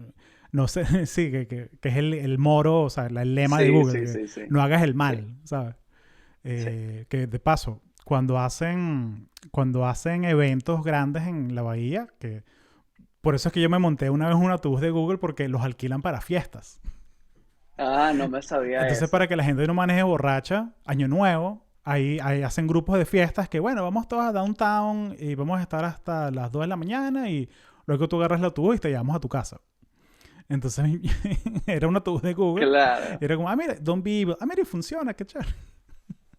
no sé, sí, que es el moro, o sea, el lema de Sí, Google, sí, que sí, sí, no hagas el sí, mal, ¿sabes? sí. Que de paso, cuando hacen eventos grandes en la bahía, que por eso es que yo me monté una vez un autobús de Google porque los alquilan para fiestas. Ah, no me sabía Entonces, eso. para que la gente no maneje borracha, Año Nuevo, ahí hacen grupos de fiestas que, bueno, vamos todos a downtown y vamos a estar hasta las 2 de la mañana y luego tú agarras el autobús y te llevamos a tu casa. Entonces, era un autobús de Google. Claro, Y era como, mira, don't be evil. Mira, y funciona, qué chévere.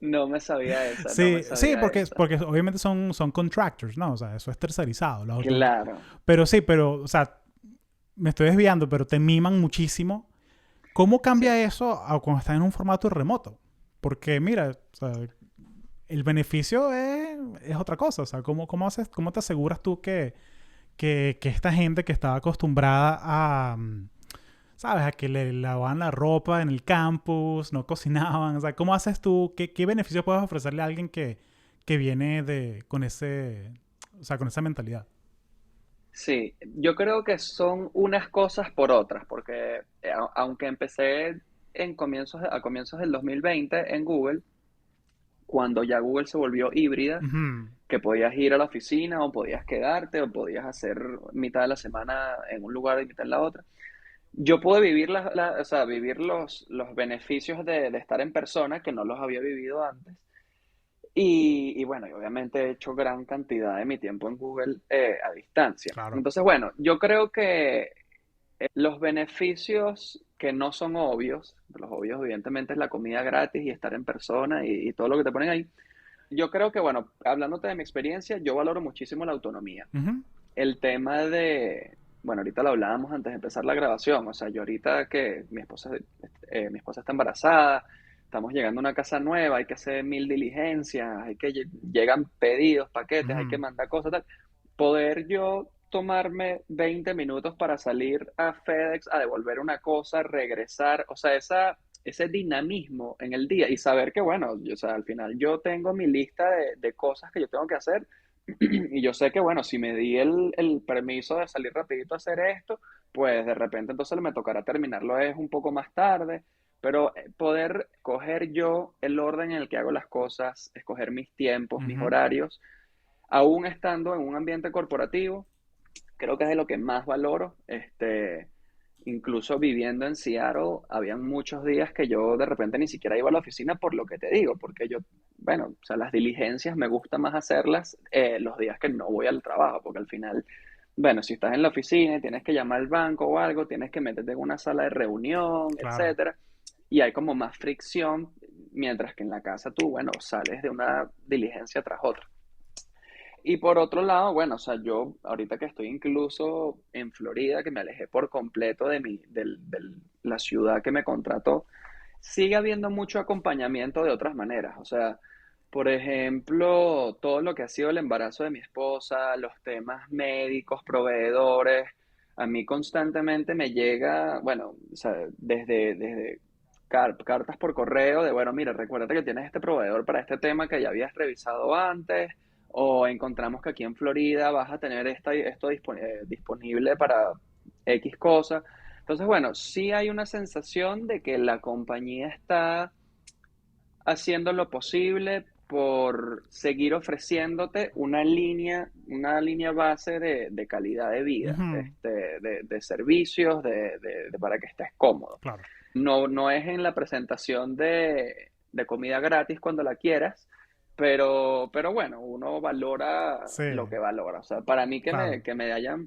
no me sabía esa, no me Sí, sí, sabía porque esa. obviamente son contractors, ¿no? O sea, eso es tercerizado. Claro, Pero sí, o sea, me estoy desviando, pero te miman muchísimo. ¿Cómo sí. cambia eso a cuando estás en un formato remoto? Porque mira, o sea, el beneficio es otra cosa. O sea, cómo te aseguras tú que esta gente que estaba acostumbrada a, ¿sabes? A que le lavaban la ropa en el campus, no cocinaban. O sea, ¿cómo haces tú? ¿Qué beneficio puedes ofrecerle a alguien que viene o sea, con esa mentalidad? Sí, yo creo que son unas cosas por otras, porque aunque empecé a comienzos del 2020 en Google, cuando ya Google se volvió híbrida, Ujú. que podías ir a la oficina o podías quedarte o podías hacer mitad de la semana en un lugar y mitad en la otra. Yo pude vivir, o sea, vivir los beneficios de estar en persona, que no los había vivido antes. Y bueno, y obviamente he hecho gran cantidad de mi tiempo en Google a distancia. Claro. Entonces, bueno, yo creo que los beneficios que no son obvios, los obvios evidentemente es la comida gratis y estar en persona y todo lo que te ponen ahí. Yo creo que, bueno, hablándote de mi experiencia, yo valoro muchísimo la autonomía. Ujú. El tema de, bueno, ahorita lo hablábamos antes de empezar la grabación, o sea, yo ahorita que mi esposa está embarazada, estamos llegando a una casa nueva, hay que hacer mil diligencias, llegan pedidos, paquetes, hay que Ujú. mandar cosas, tal. Poder yo tomarme 20 minutos para salir a FedEx a devolver una cosa, regresar, o sea, ese dinamismo en el día y saber que, bueno, o sea, al final yo tengo mi lista de cosas que yo tengo que hacer y yo sé que, bueno, si me di el permiso de salir rapidito a hacer esto, pues de repente entonces me tocará terminarlo es un poco más tarde, pero poder coger yo el orden en el que hago las cosas, escoger mis tiempos, mis Ujú. horarios, aún estando en un ambiente corporativo, creo que es de lo que más valoro. Incluso viviendo en Seattle, habían muchos días que yo de repente ni siquiera iba a la oficina por lo que te digo, porque yo, bueno, o sea, las diligencias me gusta más hacerlas los días que no voy al trabajo, porque al final, bueno, si estás en la oficina y tienes que llamar al banco o algo, tienes que meterte en una sala de reunión, Claro. etcétera, y hay como más fricción, mientras que en la casa tú, bueno, sales de una diligencia tras otra. Y por otro lado, bueno, o sea, yo ahorita que estoy incluso en Florida, que me alejé por completo de la ciudad que me contrató, sigue habiendo mucho acompañamiento de otras maneras. O sea, por ejemplo, todo lo que ha sido el embarazo de mi esposa, los temas médicos, proveedores, a mí constantemente me llega, bueno, o sea, desde cartas por correo de, bueno, mira, recuérdate que tienes este proveedor para este tema que ya habías revisado antes o encontramos que aquí en Florida vas a tener esto disponible para X cosa. Entonces, bueno, sí hay una sensación de que la compañía está haciendo lo posible por seguir ofreciéndote una línea base de calidad de vida, Ujú. de servicios, para que estés cómodo. Claro. No, no es en la presentación de comida gratis cuando la quieras, pero bueno, uno valora Sí, lo que valora. O sea, para mí claro. me hayan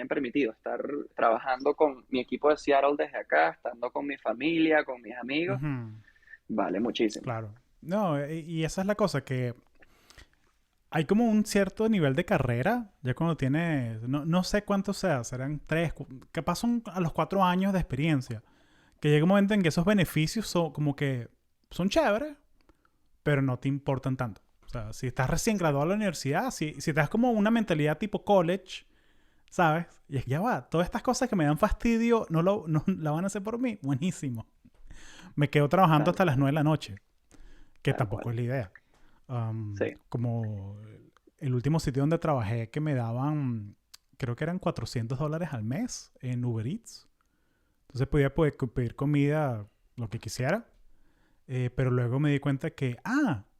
permitido estar trabajando con mi equipo de Seattle desde acá, estando con mi familia, con mis amigos, Ujú. vale muchísimo. Claro. No, y esa es la cosa, que hay como un cierto nivel de carrera, ya cuando tienes, no sé cuánto sea, serán tres, capaz son a los 4 años de experiencia, que llega un momento en que esos beneficios son como que son chéveres, pero no te importan tanto. O sea, si estás recién graduado de la universidad, si estás como una mentalidad tipo college, ¿sabes? Y es que ya va, todas estas cosas que me dan fastidio no la van a hacer por mí. Buenísimo. Me quedo trabajando Tal hasta las cual, 9 de la noche, que tal tampoco cual. es la idea. Sí. Como el último sitio donde trabajé que me daban creo que eran $400 al mes en Uber Eats. Entonces podía pedir comida, lo que quisiera. Pero luego me di cuenta que,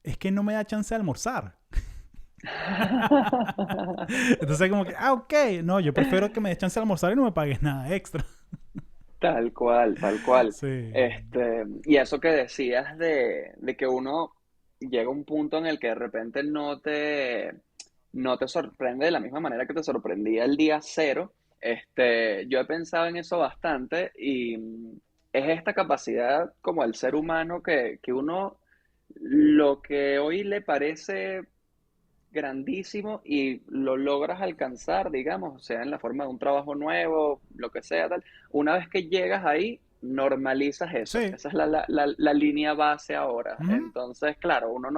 es que no me da chance de almorzar. Entonces como que, ok, no, yo prefiero que me des chance de almorzar y no me pagues nada extra. Tal cual, tal cual. Sí. Y eso que decías de que uno llega a un punto en el que de repente no te sorprende de la misma manera que te sorprendía el día cero. Yo he pensado en eso bastante y es esta capacidad como el ser humano que uno lo que hoy le parece grandísimo y lo logras alcanzar, digamos, sea en la forma de un trabajo nuevo, lo que sea, tal. Una vez que llegas ahí, normalizas eso. Sí. Esa es la línea base ahora. Ujú. Entonces, claro, uno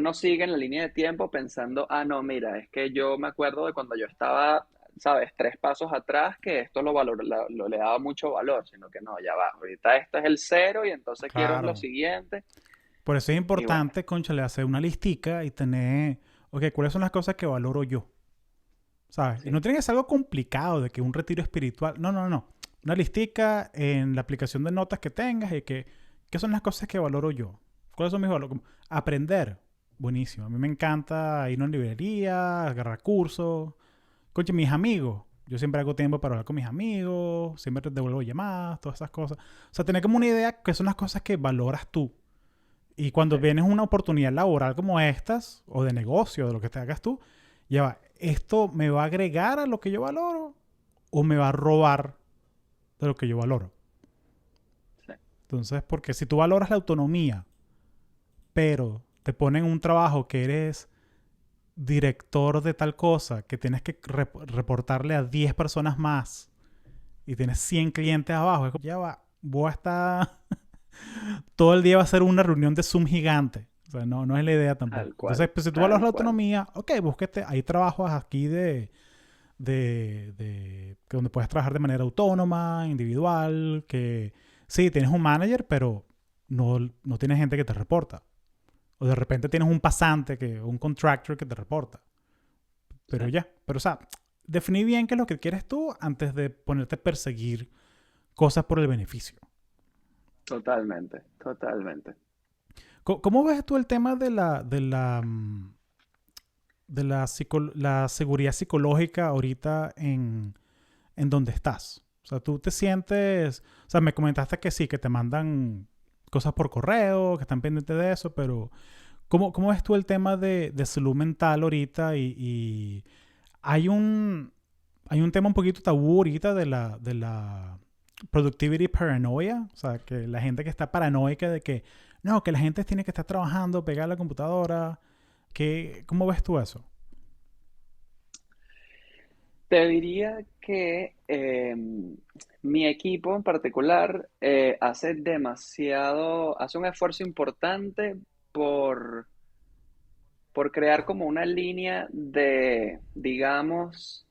no sigue en la línea de tiempo pensando, no, mira, es que yo me acuerdo de cuando yo estaba, sabes, 3 pasos atrás, que esto le daba mucho valor, sino que no, ya va, ahorita esto es el cero y entonces quiero es lo Claro. siguiente. Por eso es Y bueno, importante, cónchale, hacer una listica y tener, ok, ¿cuáles son las cosas que valoro yo? ¿Sabes? Y sí, no tiene que ser algo complicado de que un retiro espiritual. No, no, no. Una listica en la aplicación de notas que tengas y que, ¿qué son las cosas que valoro yo? ¿Cuáles son mis valores? Como aprender. Buenísimo. A mí me encanta ir a una librería, agarrar cursos. Coche, mis amigos. Yo siempre hago tiempo para hablar con mis amigos, siempre te devuelvo llamadas, todas esas cosas. O sea, tener como una idea que son las cosas que valoras tú. Y cuando sí, vienes una oportunidad laboral como estas, o de negocio, de lo que te hagas tú, ya va, ¿esto me va a agregar a lo que yo valoro o me va a robar de lo que yo valoro? sí, Entonces, porque si tú valoras la autonomía, pero te ponen un trabajo que eres director de tal cosa, que tienes que reportarle a 10 personas más y tienes 100 clientes abajo, es como, ya va, voy a estar todo el día va a ser una reunión de Zoom gigante. O sea, no, no es la idea tampoco. tal Entonces, cual, pues, si tú valoras tal la cual. autonomía, ok, búsquete. Hay trabajos aquí que donde puedes trabajar de manera autónoma, individual, que sí, tienes un manager, pero no tienes gente que te reporta. O de repente tienes un pasante, un contractor que te reporta. Sí. Pero ya, pero o sea, definí bien qué es lo que quieres tú antes de ponerte a perseguir cosas por el beneficio. Totalmente, totalmente. ¿Cómo ves tú el tema la seguridad psicológica ahorita en donde estás? O sea, tú te sientes, o sea, me comentaste que sí, que te mandan cosas por correo, que están pendientes de eso, pero ¿cómo ves tú el tema de salud mental ahorita? Y hay hay un tema un poquito tabú ahorita de la productivity paranoia, o sea, que la gente que está paranoica de que, no, que la gente tiene que estar trabajando, pegada a la computadora. ¿Cómo ves tú eso? Te diría que mi equipo en particular hace un esfuerzo importante por, por crear como una línea de, digamos,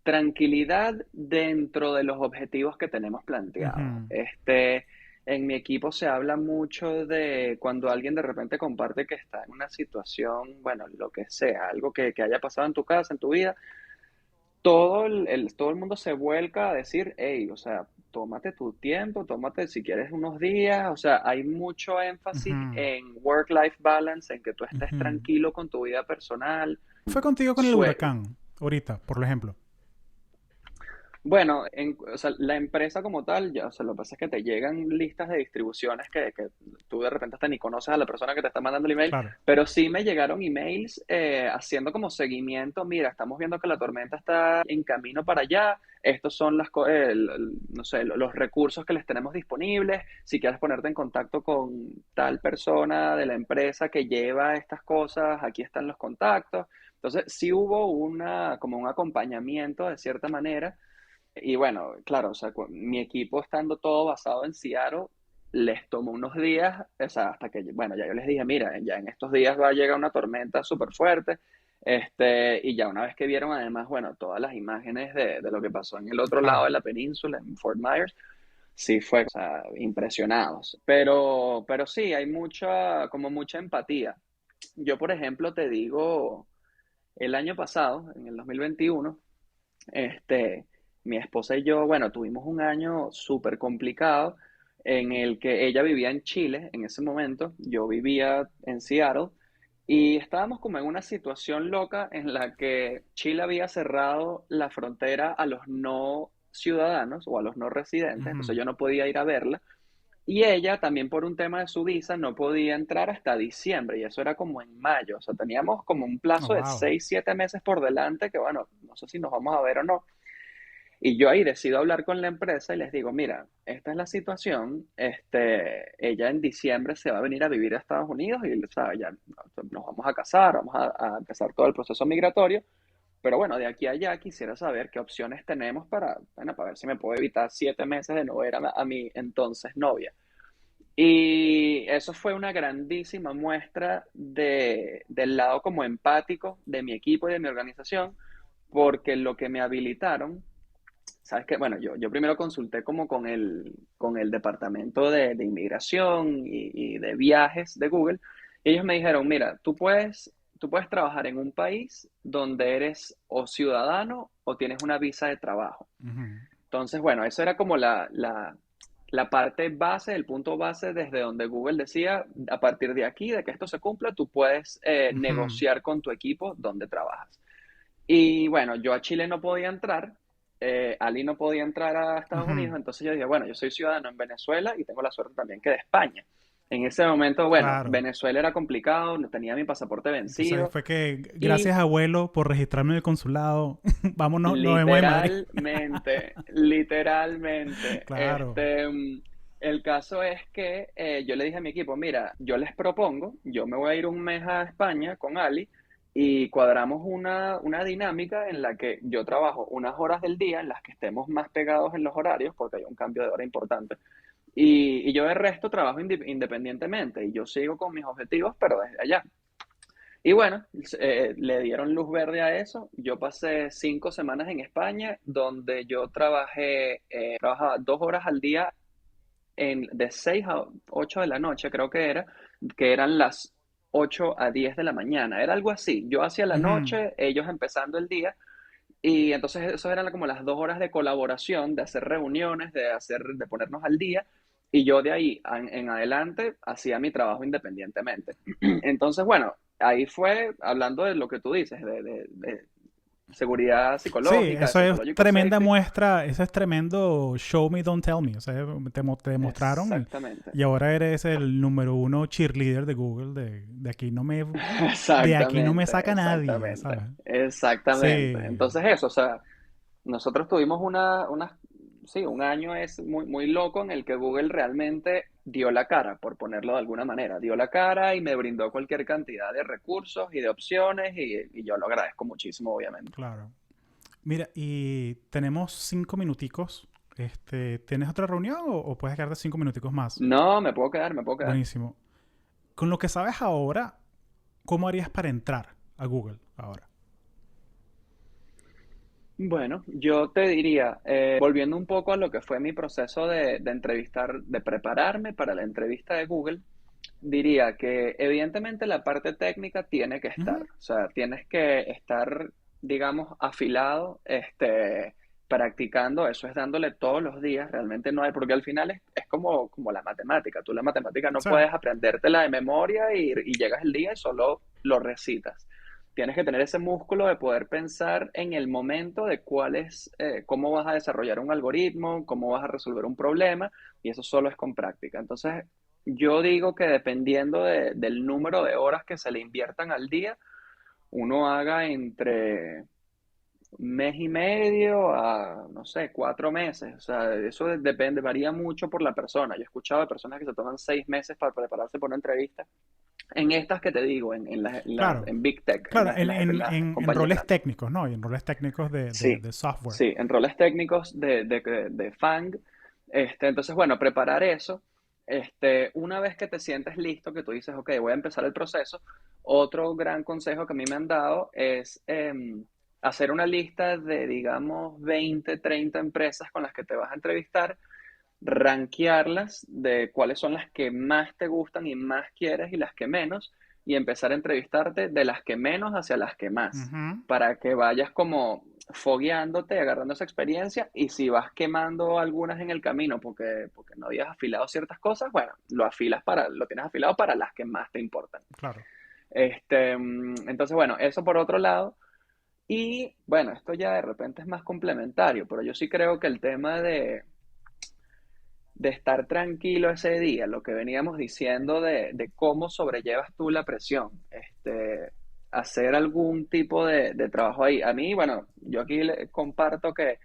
tranquilidad dentro de los objetivos que tenemos planteados. Ujú, En mi equipo se habla mucho de cuando alguien de repente comparte que está en una situación, bueno, lo que sea, algo que haya pasado en tu casa, en tu vida, todo el mundo se vuelca a decir, hey, o sea, tómate tu tiempo, tómate si quieres unos días, o sea, hay mucho énfasis ujú, en work-life balance, en que tú estés ujú. tranquilo con tu vida personal. Fue contigo con el Sue- huracán, ahorita, por ejemplo. Bueno, o sea, la empresa como tal, ya, o sea, lo que pasa es que te llegan listas de distribuciones que tú de repente hasta ni conoces a la persona que te está mandando el email, Claro. pero sí me llegaron emails haciendo como seguimiento, mira, estamos viendo que la tormenta está en camino para allá, estos son no sé, los recursos que les tenemos disponibles, si quieres ponerte en contacto con tal persona de la empresa que lleva estas cosas, aquí están los contactos. Entonces, sí hubo como un acompañamiento de cierta manera y bueno, claro, o sea, mi equipo estando todo basado en Seattle, les tomó unos días, o sea, hasta que, bueno, ya yo les dije, mira, ya en estos días va a llegar una tormenta súper fuerte, y ya una vez que vieron además, bueno, todas las imágenes de lo que pasó en el otro lado Claro. de la península, en Fort Myers, sí fue, o sea, impresionados. Pero sí, hay como mucha empatía. Yo, por ejemplo, te digo, el año pasado, en el 2021, Este, mi esposa y yo, bueno, tuvimos un año súper complicado en el que ella vivía en Chile en ese momento, yo vivía en Seattle y estábamos como en una situación loca en la que Chile había cerrado la frontera a los no ciudadanos o a los no residentes, entonces Ujú. yo no podía ir a verla. Y ella también por un tema de su visa no podía entrar hasta diciembre y eso era como en mayo, o sea, teníamos como un Oh, plazo de wow. 6, 7 meses por delante que bueno, no sé si nos vamos a ver o no. Y yo ahí decido hablar con la empresa y les digo, mira, esta es la situación, ella en diciembre se va a venir a vivir a Estados Unidos y o sea, ya nos vamos a casar, vamos a empezar todo el proceso migratorio, pero bueno, de aquí a allá quisiera saber qué opciones tenemos para, bueno, para ver si me puedo evitar 7 meses de no ver a mi entonces novia. Y eso fue una grandísima muestra del lado como empático de mi equipo y de mi organización, porque lo que me habilitaron. Sabes que, bueno, yo primero consulté como con el departamento de inmigración y de viajes de Google. Y ellos me dijeron, mira, tú puedes trabajar en un país donde eres o ciudadano o tienes una visa de trabajo. Ujú. Entonces, bueno, eso era como la parte base, el punto base desde donde Google decía, a partir de aquí, de que esto se cumpla, tú puedes Ujú. negociar con tu equipo donde trabajas. Y bueno, yo a Chile no podía entrar, Ali no podía entrar a Estados Ujú. Unidos, entonces yo dije, bueno, yo soy ciudadano en Venezuela y tengo la suerte también que de España. En ese momento, bueno, Claro. Venezuela era complicado, no tenía mi pasaporte Entonces vencido fue que y gracias abuelo por registrarme en el consulado. Vámonos, nos vemos en Madrid. literalmente, literalmente, Claro. el caso es que yo le dije a mi equipo, mira, yo les propongo, yo me voy a ir un mes a España con Ali y cuadramos una dinámica en la que yo trabajo unas horas del día en las que estemos más pegados en los horarios, porque hay un cambio de hora importante, y yo de resto trabajo independientemente y yo sigo con mis objetivos, pero desde allá. Y bueno, le dieron luz verde a eso. Yo pasé 5 semanas en España, donde yo trabajaba 2 horas al día de 6 a 8 de la noche, creo que eran las 8 a 10 de la mañana. Era algo así. Yo hacía la Ujú. noche, ellos empezando el día, y entonces eso eran como las 2 horas de colaboración, de hacer reuniones, de ponernos al día. Y yo de ahí en adelante hacía mi trabajo independientemente. Entonces, bueno, ahí fue hablando de lo que tú dices, de seguridad Sí, psicológica, de eso es psychological tremenda safety. muestra, eso es tremendo show me, don't tell me. O sea, te demostraron Exactamente. y ahora eres el número uno cheerleader de Google. De aquí de aquí no me Exactamente, saca nadie, exactamente, ¿sabes? exactamente. Sí, Entonces eso, o sea, nosotros tuvimos sí, un año es muy, muy loco en el que Google realmente dio la cara, por ponerlo de alguna manera, dio la cara y me brindó cualquier cantidad de recursos y de opciones y yo lo agradezco muchísimo, obviamente. claro. Mira, y tenemos 5 minuticos. ¿Tienes otra reunión o puedes quedarte 5 minuticos más? No, me puedo quedar, me puedo quedar. Buenísimo. Con lo que sabes ahora, ¿cómo harías para entrar a Google ahora? Bueno, yo te diría, volviendo un poco a lo que fue mi proceso de entrevistar, de prepararme para la entrevista de Google, diría que evidentemente la parte técnica tiene que estar, Ujú. o sea, tienes que estar, digamos, afilado, practicando, eso es dándole todos los días, realmente no hay, porque al final es como la matemática, tú la matemática no Sí. puedes aprendértela de memoria y llegas el día y solo lo recitas. Tienes que tener ese músculo de poder pensar en el momento de cómo vas a desarrollar un algoritmo, cómo vas a resolver un problema, y eso solo es con práctica. Entonces, yo digo que dependiendo del número de horas que se le inviertan al día, uno haga entre 1 mes y medio a, no sé, 4 meses. O sea, eso depende, varía mucho por la persona. Yo he escuchado de personas que se toman 6 meses para prepararse para una entrevista. En estas que te digo, Claro. en Big Tech, Claro, en las en compañías roles grandes. técnicos, ¿no? Y en roles técnicos Sí, de software. sí, en roles técnicos de FANG. Entonces, bueno, preparar eso. Una vez que te sientes listo, que tú dices, ok, voy a empezar el proceso, otro gran consejo que a mí me han dado es hacer una lista de, digamos, 20, 30 empresas con las que te vas a entrevistar, rankearlas de cuáles son las que más te gustan y más quieres y las que menos, y empezar a entrevistarte de las que menos hacia las que más, Ujú. para que vayas como fogueándote, agarrando esa experiencia y si vas quemando algunas en el camino porque no habías afilado ciertas cosas, bueno, lo tienes afilado para las que más te importan. Claro. Entonces, bueno, eso por otro lado. Y bueno, esto ya de repente es más complementario, pero yo sí creo que el tema de estar tranquilo ese día, lo que veníamos diciendo de cómo sobrellevas tú la presión, hacer algún tipo de trabajo ahí. A mí, bueno, yo aquí comparto que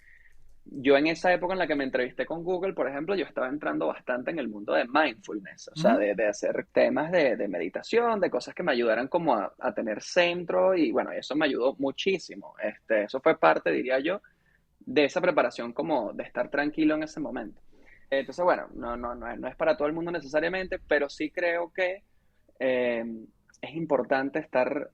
yo en esa época en la que me entrevisté con Google, por ejemplo, yo estaba entrando bastante en el mundo de mindfulness, o sea, Ujú. de hacer temas de meditación, de cosas que me ayudaran como a tener centro y bueno, eso me ayudó muchísimo. Eso fue parte, diría yo, de esa preparación como de estar tranquilo en ese momento. Entonces, bueno, no es para todo el mundo necesariamente, pero sí creo que eh, es importante estar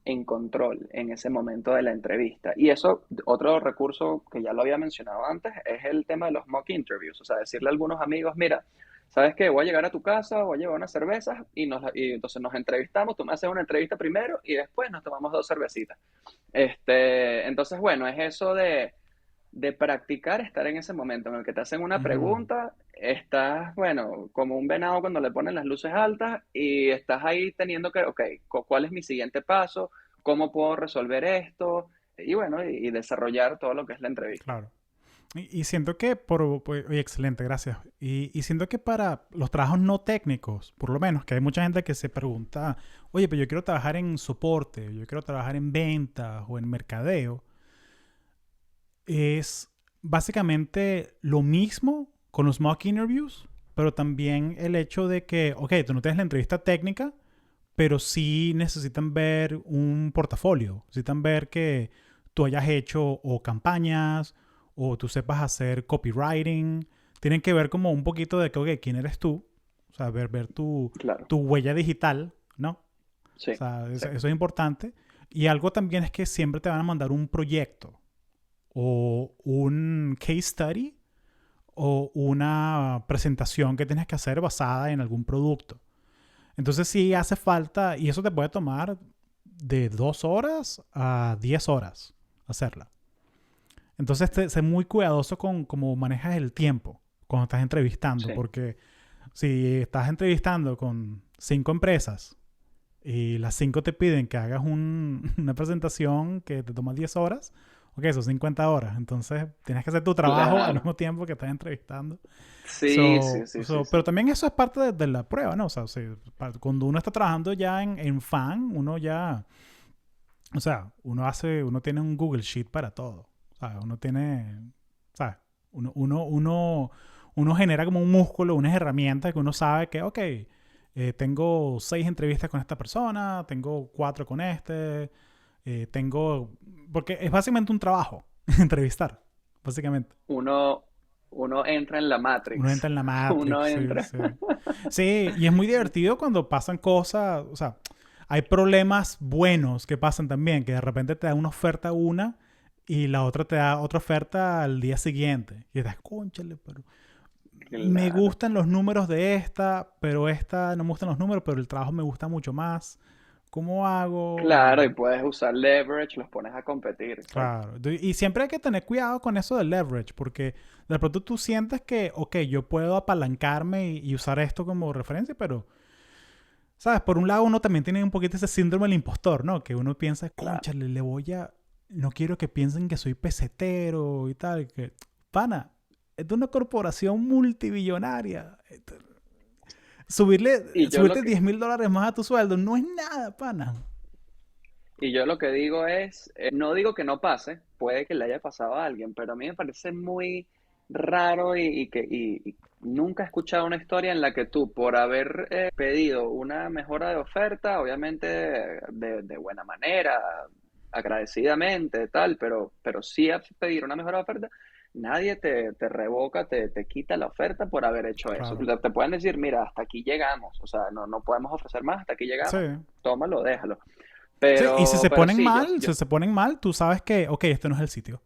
en control en ese momento de la entrevista. Y eso, otro recurso que ya lo había mencionado antes, es el tema de los mock interviews. O sea, decirle a algunos amigos, mira, ¿sabes qué? Voy a llegar a tu casa, voy a llevar unas cervezas y entonces nos entrevistamos, tú me haces una entrevista primero y después nos tomamos dos cervecitas. Entonces, bueno, es eso de practicar estar en ese momento en el que te hacen una Ujú. pregunta, estás, bueno, como un venado cuando le ponen las luces altas y estás ahí teniendo que, ok, ¿cuál es mi siguiente paso? ¿Cómo puedo resolver esto? Y bueno, y desarrollar todo lo que es la entrevista. Claro. Y siento que oye, excelente, gracias. Y siento que para los trabajos no técnicos, por lo menos, que hay mucha gente que se pregunta, oye, pero yo quiero trabajar en soporte, yo quiero trabajar en ventas o en mercadeo, es básicamente lo mismo con los mock interviews, pero también el hecho de que, ok, tú no tienes la entrevista técnica, pero sí necesitan ver un portafolio, necesitan ver que tú hayas hecho o campañas o tú sepas hacer copywriting. Tienen que ver como un poquito de que, ok, ¿quién eres tú? O sea, ver Claro, tu huella digital, ¿no? O sí, sea, sí, eso es importante. Y algo también es que siempre te van a mandar un proyecto o un case study o una presentación que tienes que hacer basada en algún producto. Entonces sí hace falta, y eso te puede tomar de 2 horas a 10 horas hacerla. Entonces sé muy cuidadoso con cómo manejas el tiempo cuando estás entrevistando, sí. porque si estás entrevistando con 5 empresas y las 5 te piden que hagas una presentación que te toma 10 horas, ok, son 50 horas. Entonces tienes que hacer tu trabajo al Claro. mismo tiempo que estás entrevistando. Sí, sí, sí, sí, Pero sí. también eso es parte de la prueba, ¿no? O sea, cuando uno está trabajando ya en fan, uno ya, o sea, uno tiene un Google Sheet para todo. O sea, uno tiene, ¿sabes? Uno genera como un músculo, unas herramientas que uno sabe que, ok, tengo 6 entrevistas con esta persona, tengo 4 con este, tengo, porque es básicamente un trabajo, entrevistar, básicamente. Uno, uno entra en la Uno Matrix. entra en la Uno Matrix, sí, entra. sí. Sí, y es muy divertido cuando pasan cosas, o sea, hay problemas buenos que pasan también, que de repente te da una oferta una y la otra te da otra oferta al día siguiente. Y estás, cónchale, pero me Claro. gustan los números de esta, pero esta no me gustan los números, pero el trabajo me gusta mucho más. ¿Cómo hago? Claro, y puedes usar leverage, los pones a competir, exacto. Claro. Y siempre hay que tener cuidado con eso del leverage, porque de pronto tú sientes que, ok, yo puedo apalancarme y usar esto como referencia, pero, ¿sabes? Por un lado uno también tiene un poquito ese síndrome del impostor, ¿no? Que uno piensa, Claro. cónchale, le voy a... No quiero que piensen que soy pesetero y tal. Que, pana, es de una corporación multibillonaria. Y yo lo Subirte que, $10,000 más a tu sueldo no es nada, pana. y yo lo que digo es, no digo que no pase, puede que le haya pasado a alguien, pero a mí me parece muy raro y nunca he escuchado una historia en la que tú, por haber pedido una mejora de oferta, obviamente de buena manera, agradecidamente, tal, pero sí a pedir una mejora de oferta, nadie te revoca, te quita la oferta por haber hecho eso. Claro. Te pueden decir, mira, hasta aquí llegamos, o sea, no podemos ofrecer más, hasta aquí Sí. llegamos, tómalo, déjalo. Sí, y si se Pero ponen sí, mal, si se ponen mal, tú sabes que, ok, este no es el sitio.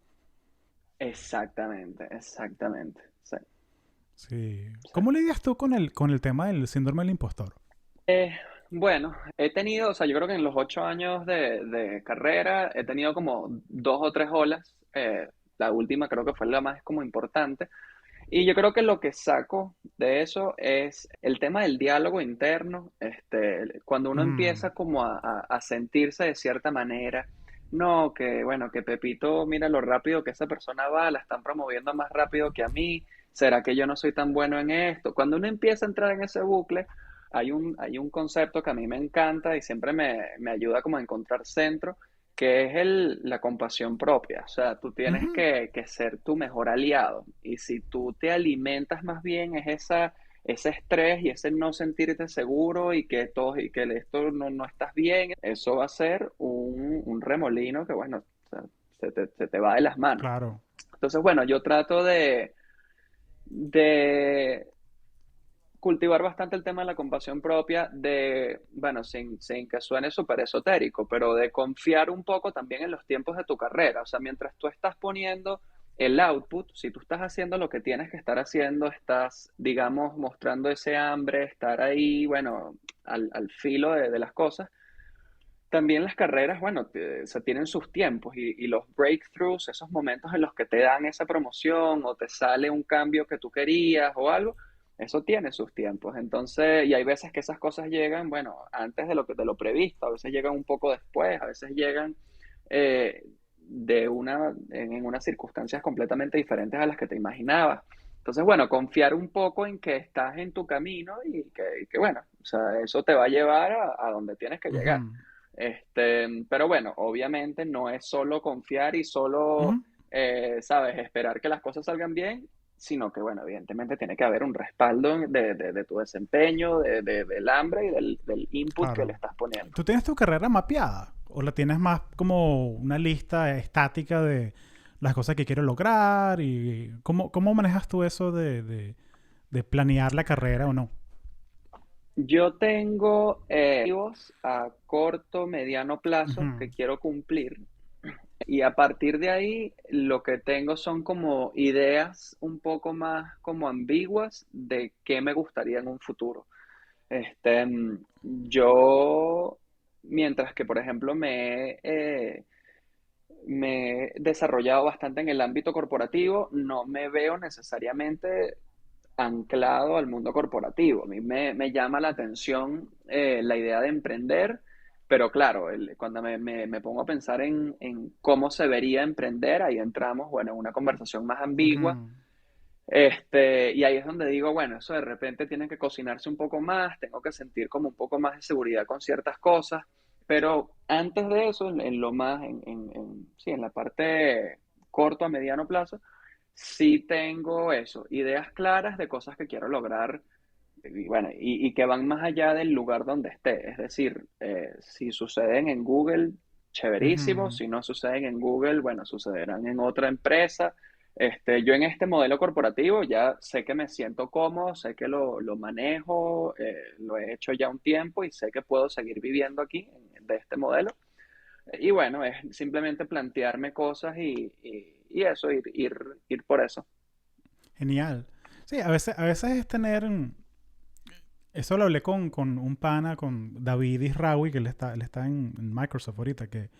exactamente, exactamente. Sí, Sí. sí. ¿Cómo lidias tú con el tema del síndrome del impostor? Bueno, he tenido, o sea, yo creo que en los 8 años de carrera he tenido como 2 o 3 olas. La última creo que fue la más como importante. Y yo creo que lo que saco de eso es el tema del diálogo interno. Cuando uno Mm, empieza como a sentirse de cierta manera, no, que bueno, que Pepito, mira lo rápido que esa persona va, la están promoviendo más rápido que a mí, ¿será que yo no soy tan bueno en esto? Cuando uno empieza a entrar en ese bucle, hay un concepto que a mí me encanta y siempre me ayuda como a encontrar centro, que es la compasión propia. O sea, tú tienes ujú, que ser tu mejor aliado. Y si tú te alimentas más bien, es ese estrés y ese no sentirte seguro y que esto no estás bien, eso va a ser un remolino que, bueno, o sea, se te va de las manos. claro. Entonces, bueno, yo trato de cultivar bastante el tema de la compasión propia, bueno, sin que suene súper esotérico, pero de confiar un poco también en los tiempos de tu carrera. O sea, mientras tú estás poniendo el output, si tú estás haciendo lo que tienes que estar haciendo, estás, digamos, mostrando ese hambre, estar ahí, bueno, al filo de las cosas. También las carreras, bueno, o sea, tienen sus tiempos y los breakthroughs, esos momentos en los que te dan esa promoción o te sale un cambio que tú querías o algo, eso tiene sus tiempos. Entonces, y hay veces que esas cosas llegan, bueno, antes de lo previsto, a veces llegan un poco después, a veces llegan en unas circunstancias completamente diferentes a las que te imaginabas. Entonces, bueno, confiar un poco en que estás en tu camino y que bueno, o sea, eso te va a llevar a donde tienes que llegar. Ujú, Pero bueno, obviamente no es solo confiar y solo, ujú, sabes, esperar que las cosas salgan bien, sino que, bueno, evidentemente tiene que haber un respaldo de tu desempeño, del hambre y del input que le claro. estás poniendo. ¿Tú tienes tu carrera mapeada? ¿O la tienes más como una lista estática de las cosas que quiero lograr? ¿Y cómo manejas tú eso de planear la carrera o no? Yo tengo objetivos a corto, mediano plazo Ujú, que quiero cumplir. Y a partir de ahí, lo que tengo son como ideas un poco más como ambiguas de qué me gustaría en un futuro. Yo, mientras que, por ejemplo, me he desarrollado bastante en el ámbito corporativo, no me veo necesariamente anclado al mundo corporativo. A mí me llama la atención la idea de emprender, pero claro, cuando me pongo a pensar en cómo se vería emprender, ahí entramos, bueno, en una conversación más ambigua. ujú, Y ahí es donde digo, bueno, eso de repente tiene que cocinarse un poco más, tengo que sentir como un poco más de seguridad con ciertas cosas, pero antes de eso, en lo más, sí, en la parte corto a mediano plazo, sí tengo eso, ideas claras de cosas que quiero lograr y bueno, y que van más allá del lugar donde esté. Es decir, si suceden en Google, chéverísimo. ujú. Si no suceden en Google, bueno, sucederán en otra empresa. Yo en este modelo corporativo ya sé que me siento cómodo, sé que lo manejo, lo he hecho ya un tiempo y sé que puedo seguir viviendo aquí de este modelo. Y bueno, es simplemente plantearme cosas y eso, ir por eso. Genial. Sí, a veces es tener... Eso lo hablé con un pana, con David Israwi, que él está en Microsoft ahorita, que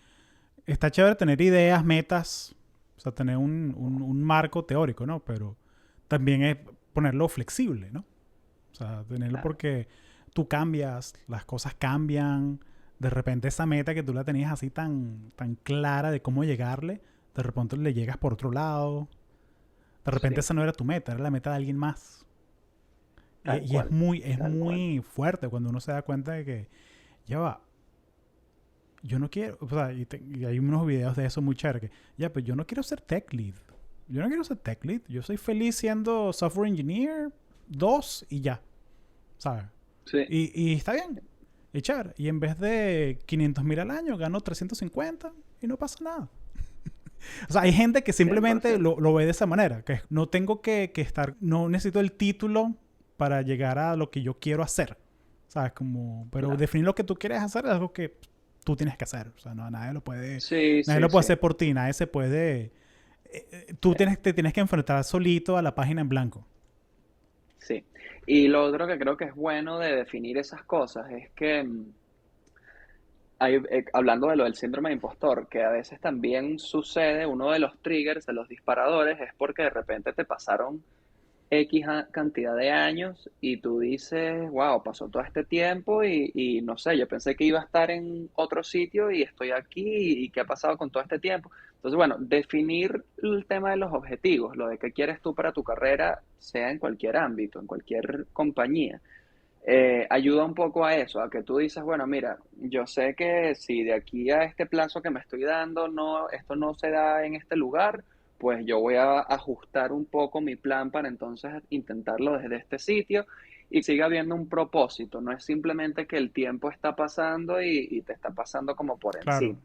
está chévere tener ideas, metas, o sea, tener un marco teórico, ¿no? Pero también es ponerlo flexible, ¿no? O sea, tenerlo Claro. porque tú cambias, las cosas cambian. De repente esa meta que tú la tenías así tan clara de cómo llegarle, de repente le llegas por otro lado. De repente Sí, esa no era tu meta, era la meta de alguien más. tal Y cual, es tal cual. muy fuerte cuando uno se da cuenta de que, ya va, yo no quiero, o sea, y hay unos videos de eso muy chévere, que, ya, pues yo no quiero ser tech lead. Yo no quiero ser tech lead. Yo soy feliz siendo software engineer 2 y ya, ¿sabes? Sí, Y está bien, y chévere. Y en vez de 500,000 al año, gano 350 y no pasa nada. O sea, hay gente que cien por simplemente ciento lo ve de esa manera, que no tengo que estar, no necesito el título para llegar a lo que yo quiero hacer. ¿Sabes? Como, pero Claro. definir lo que tú quieres hacer es algo que tú tienes que hacer. O sea, no, Sí, nadie sí, lo puede sí. hacer por ti, nadie se puede... Eh, te tienes que enfrentar solito a la página en blanco. Sí. Y lo otro que creo que es bueno de definir esas cosas es que hablando de lo del síndrome de impostor, que a veces también sucede, uno de los triggers, de los disparadores, es porque de repente te pasaron cantidad de años y tú dices, wow, pasó todo este tiempo y no sé, yo pensé que iba a estar en otro sitio y estoy aquí y qué ha pasado con todo este tiempo. Entonces, bueno, definir el tema de los objetivos, lo de qué quieres tú para tu carrera, sea en cualquier ámbito, en cualquier compañía, ayuda un poco a eso, a que tú dices, bueno, mira, yo sé que si de aquí a este plazo que me estoy dando, no, esto no se da en este lugar, pues yo voy a ajustar un poco mi plan para entonces intentarlo desde este sitio y siga habiendo un propósito, no es simplemente que el tiempo está pasando y te está pasando como por Claro. encima.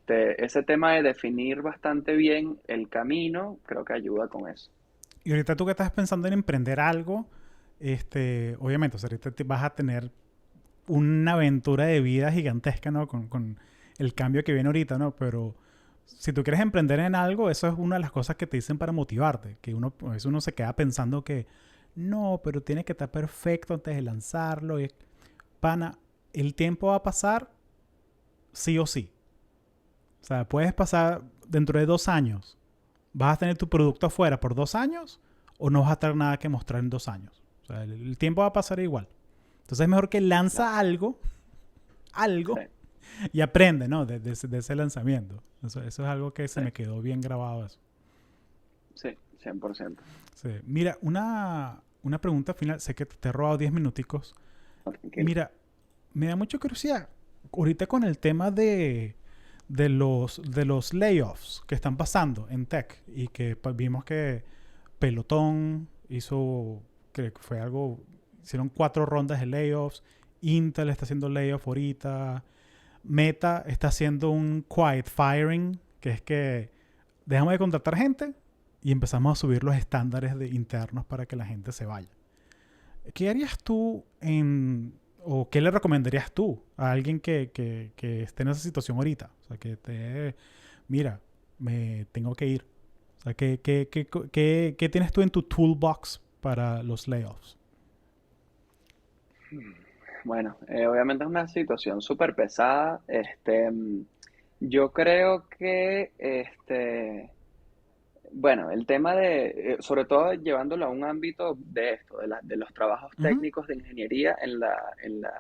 Ese tema de definir bastante bien el camino, creo que ayuda con eso. Y ahorita tú que estás pensando en emprender algo, obviamente, o sea, ahorita vas a tener una aventura de vida gigantesca, ¿no? Con el cambio que viene ahorita, ¿no? Pero si tú quieres emprender en algo, eso es una de las cosas que te dicen para motivarte. Que uno, a veces uno se queda pensando que no, pero tiene que estar perfecto antes de lanzarlo. Y, pana, el tiempo va a pasar sí o sí. O sea, puedes pasar dentro de 2 años. ¿Vas a tener tu producto afuera por 2 años o no vas a tener nada que mostrar en 2 años? O sea, el tiempo va a pasar igual. Entonces es mejor que Claro. lanza algo, Sí, algo, y aprende, ¿no? De ese lanzamiento. Eso es algo que se sí, me quedó bien grabado. Eso. sí, 100%. Sí. Mira, una pregunta final. Sé que te he robado 10 minuticos. Tranquilo. Mira, me da mucha curiosidad. Ahorita con el tema de los layoffs que están pasando en tech y que vimos que Pelotón hizo, que fue algo, hicieron 4 rondas de layoffs. Intel está haciendo layoff ahorita. Meta está haciendo un quiet firing, que es que dejamos de contratar gente y empezamos a subir los estándares internos para que la gente se vaya. ¿Qué harías tú o qué le recomendarías tú a alguien que esté en esa situación ahorita? O sea, mira, me tengo que ir. O sea, ¿qué tienes tú en tu toolbox para los layoffs? Bueno, obviamente es una situación súper pesada. Yo creo que, bueno, el tema sobre todo llevándolo a un ámbito de esto, de los trabajos Ujú. técnicos de ingeniería en la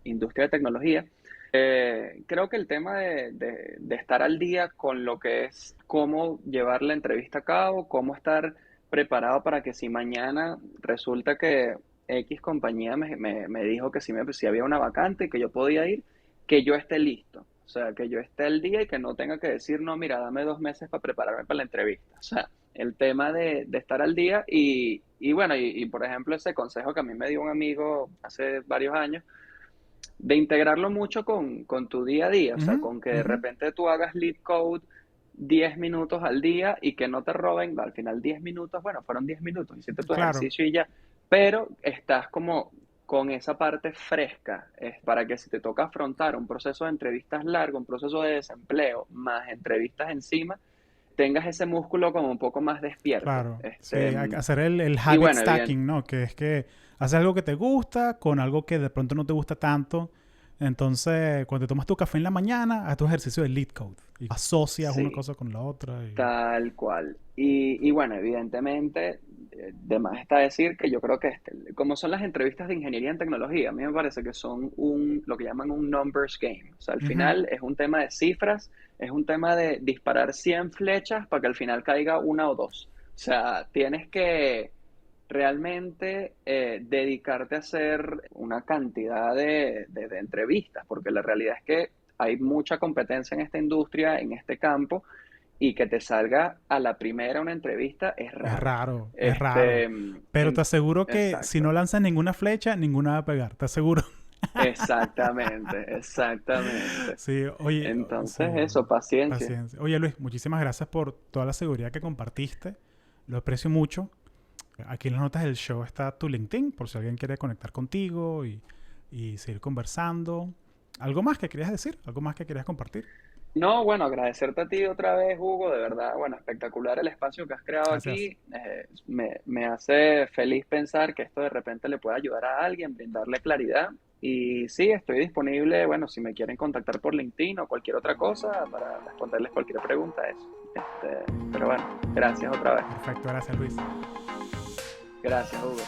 industria de tecnología, creo que el tema de estar al día con lo que es cómo llevar la entrevista a cabo, cómo estar preparado para que si mañana resulta que X compañía me dijo que si había una vacante y que yo podía ir, que yo esté listo. O sea, que yo esté al día y que no tenga que decir, no, mira, dame 2 meses para prepararme para la entrevista. O sea, el tema de estar al día y bueno, por ejemplo, ese consejo que a mí me dio un amigo hace varios años, de integrarlo mucho con tu día a día, o sea, Ujú, con que de ujú. repente tú hagas lead code 10 minutos al día y que no te roben, al final 10 minutos, bueno, fueron 10 minutos, hiciste tu Claro, ejercicio y ya, pero estás como con esa parte fresca, es para que si te toca afrontar un proceso de entrevistas largo, un proceso de desempleo, más entrevistas encima, tengas ese músculo como un poco más despierto. claro. Sí, hay que hacer el Y habit bueno, evidente, stacking, ¿no? Que es que haces algo que te gusta con algo que de pronto no te gusta tanto. Entonces, cuando te tomas tu café en la mañana, haz tu ejercicio de lead code. Y asocias una sí. cosa con la otra. Tal cual. Y bueno, evidentemente, de más está decir que yo creo que como son las entrevistas de ingeniería en tecnología, a mí me parece que son lo que llaman un numbers game. O sea, al Ujú. final es un tema de cifras, es un tema de disparar 100 flechas para que al final caiga una o dos. O sea, tienes que realmente dedicarte a hacer una cantidad de entrevistas, porque la realidad es que hay mucha competencia en esta industria, en este campo y que te salga a la primera una entrevista es Es raro. raro, es raro. Pero te aseguro que si no Exacto. lanzas ninguna flecha, ninguna va a pegar. Te aseguro. Exactamente, exactamente. Sí, oye, Entonces, sí, eso, paciencia. paciencia. Oye, Luis, muchísimas gracias por toda la seguridad que compartiste. Lo aprecio mucho. Aquí en las notas del show está tu LinkedIn, por si alguien quiere conectar contigo y seguir conversando. ¿Algo más que querías decir? ¿Algo más que querías compartir? No, bueno, agradecerte a ti otra vez, Hugo, de verdad, bueno, espectacular el espacio que has creado Gracias. aquí. Me hace feliz pensar que esto de repente le puede ayudar a alguien, brindarle claridad. Y sí, estoy disponible, bueno, si me quieren contactar por LinkedIn o cualquier otra cosa para responderles cualquier pregunta, eso. Pero bueno, gracias otra vez. Perfecto, gracias Luis. Gracias, Hugo.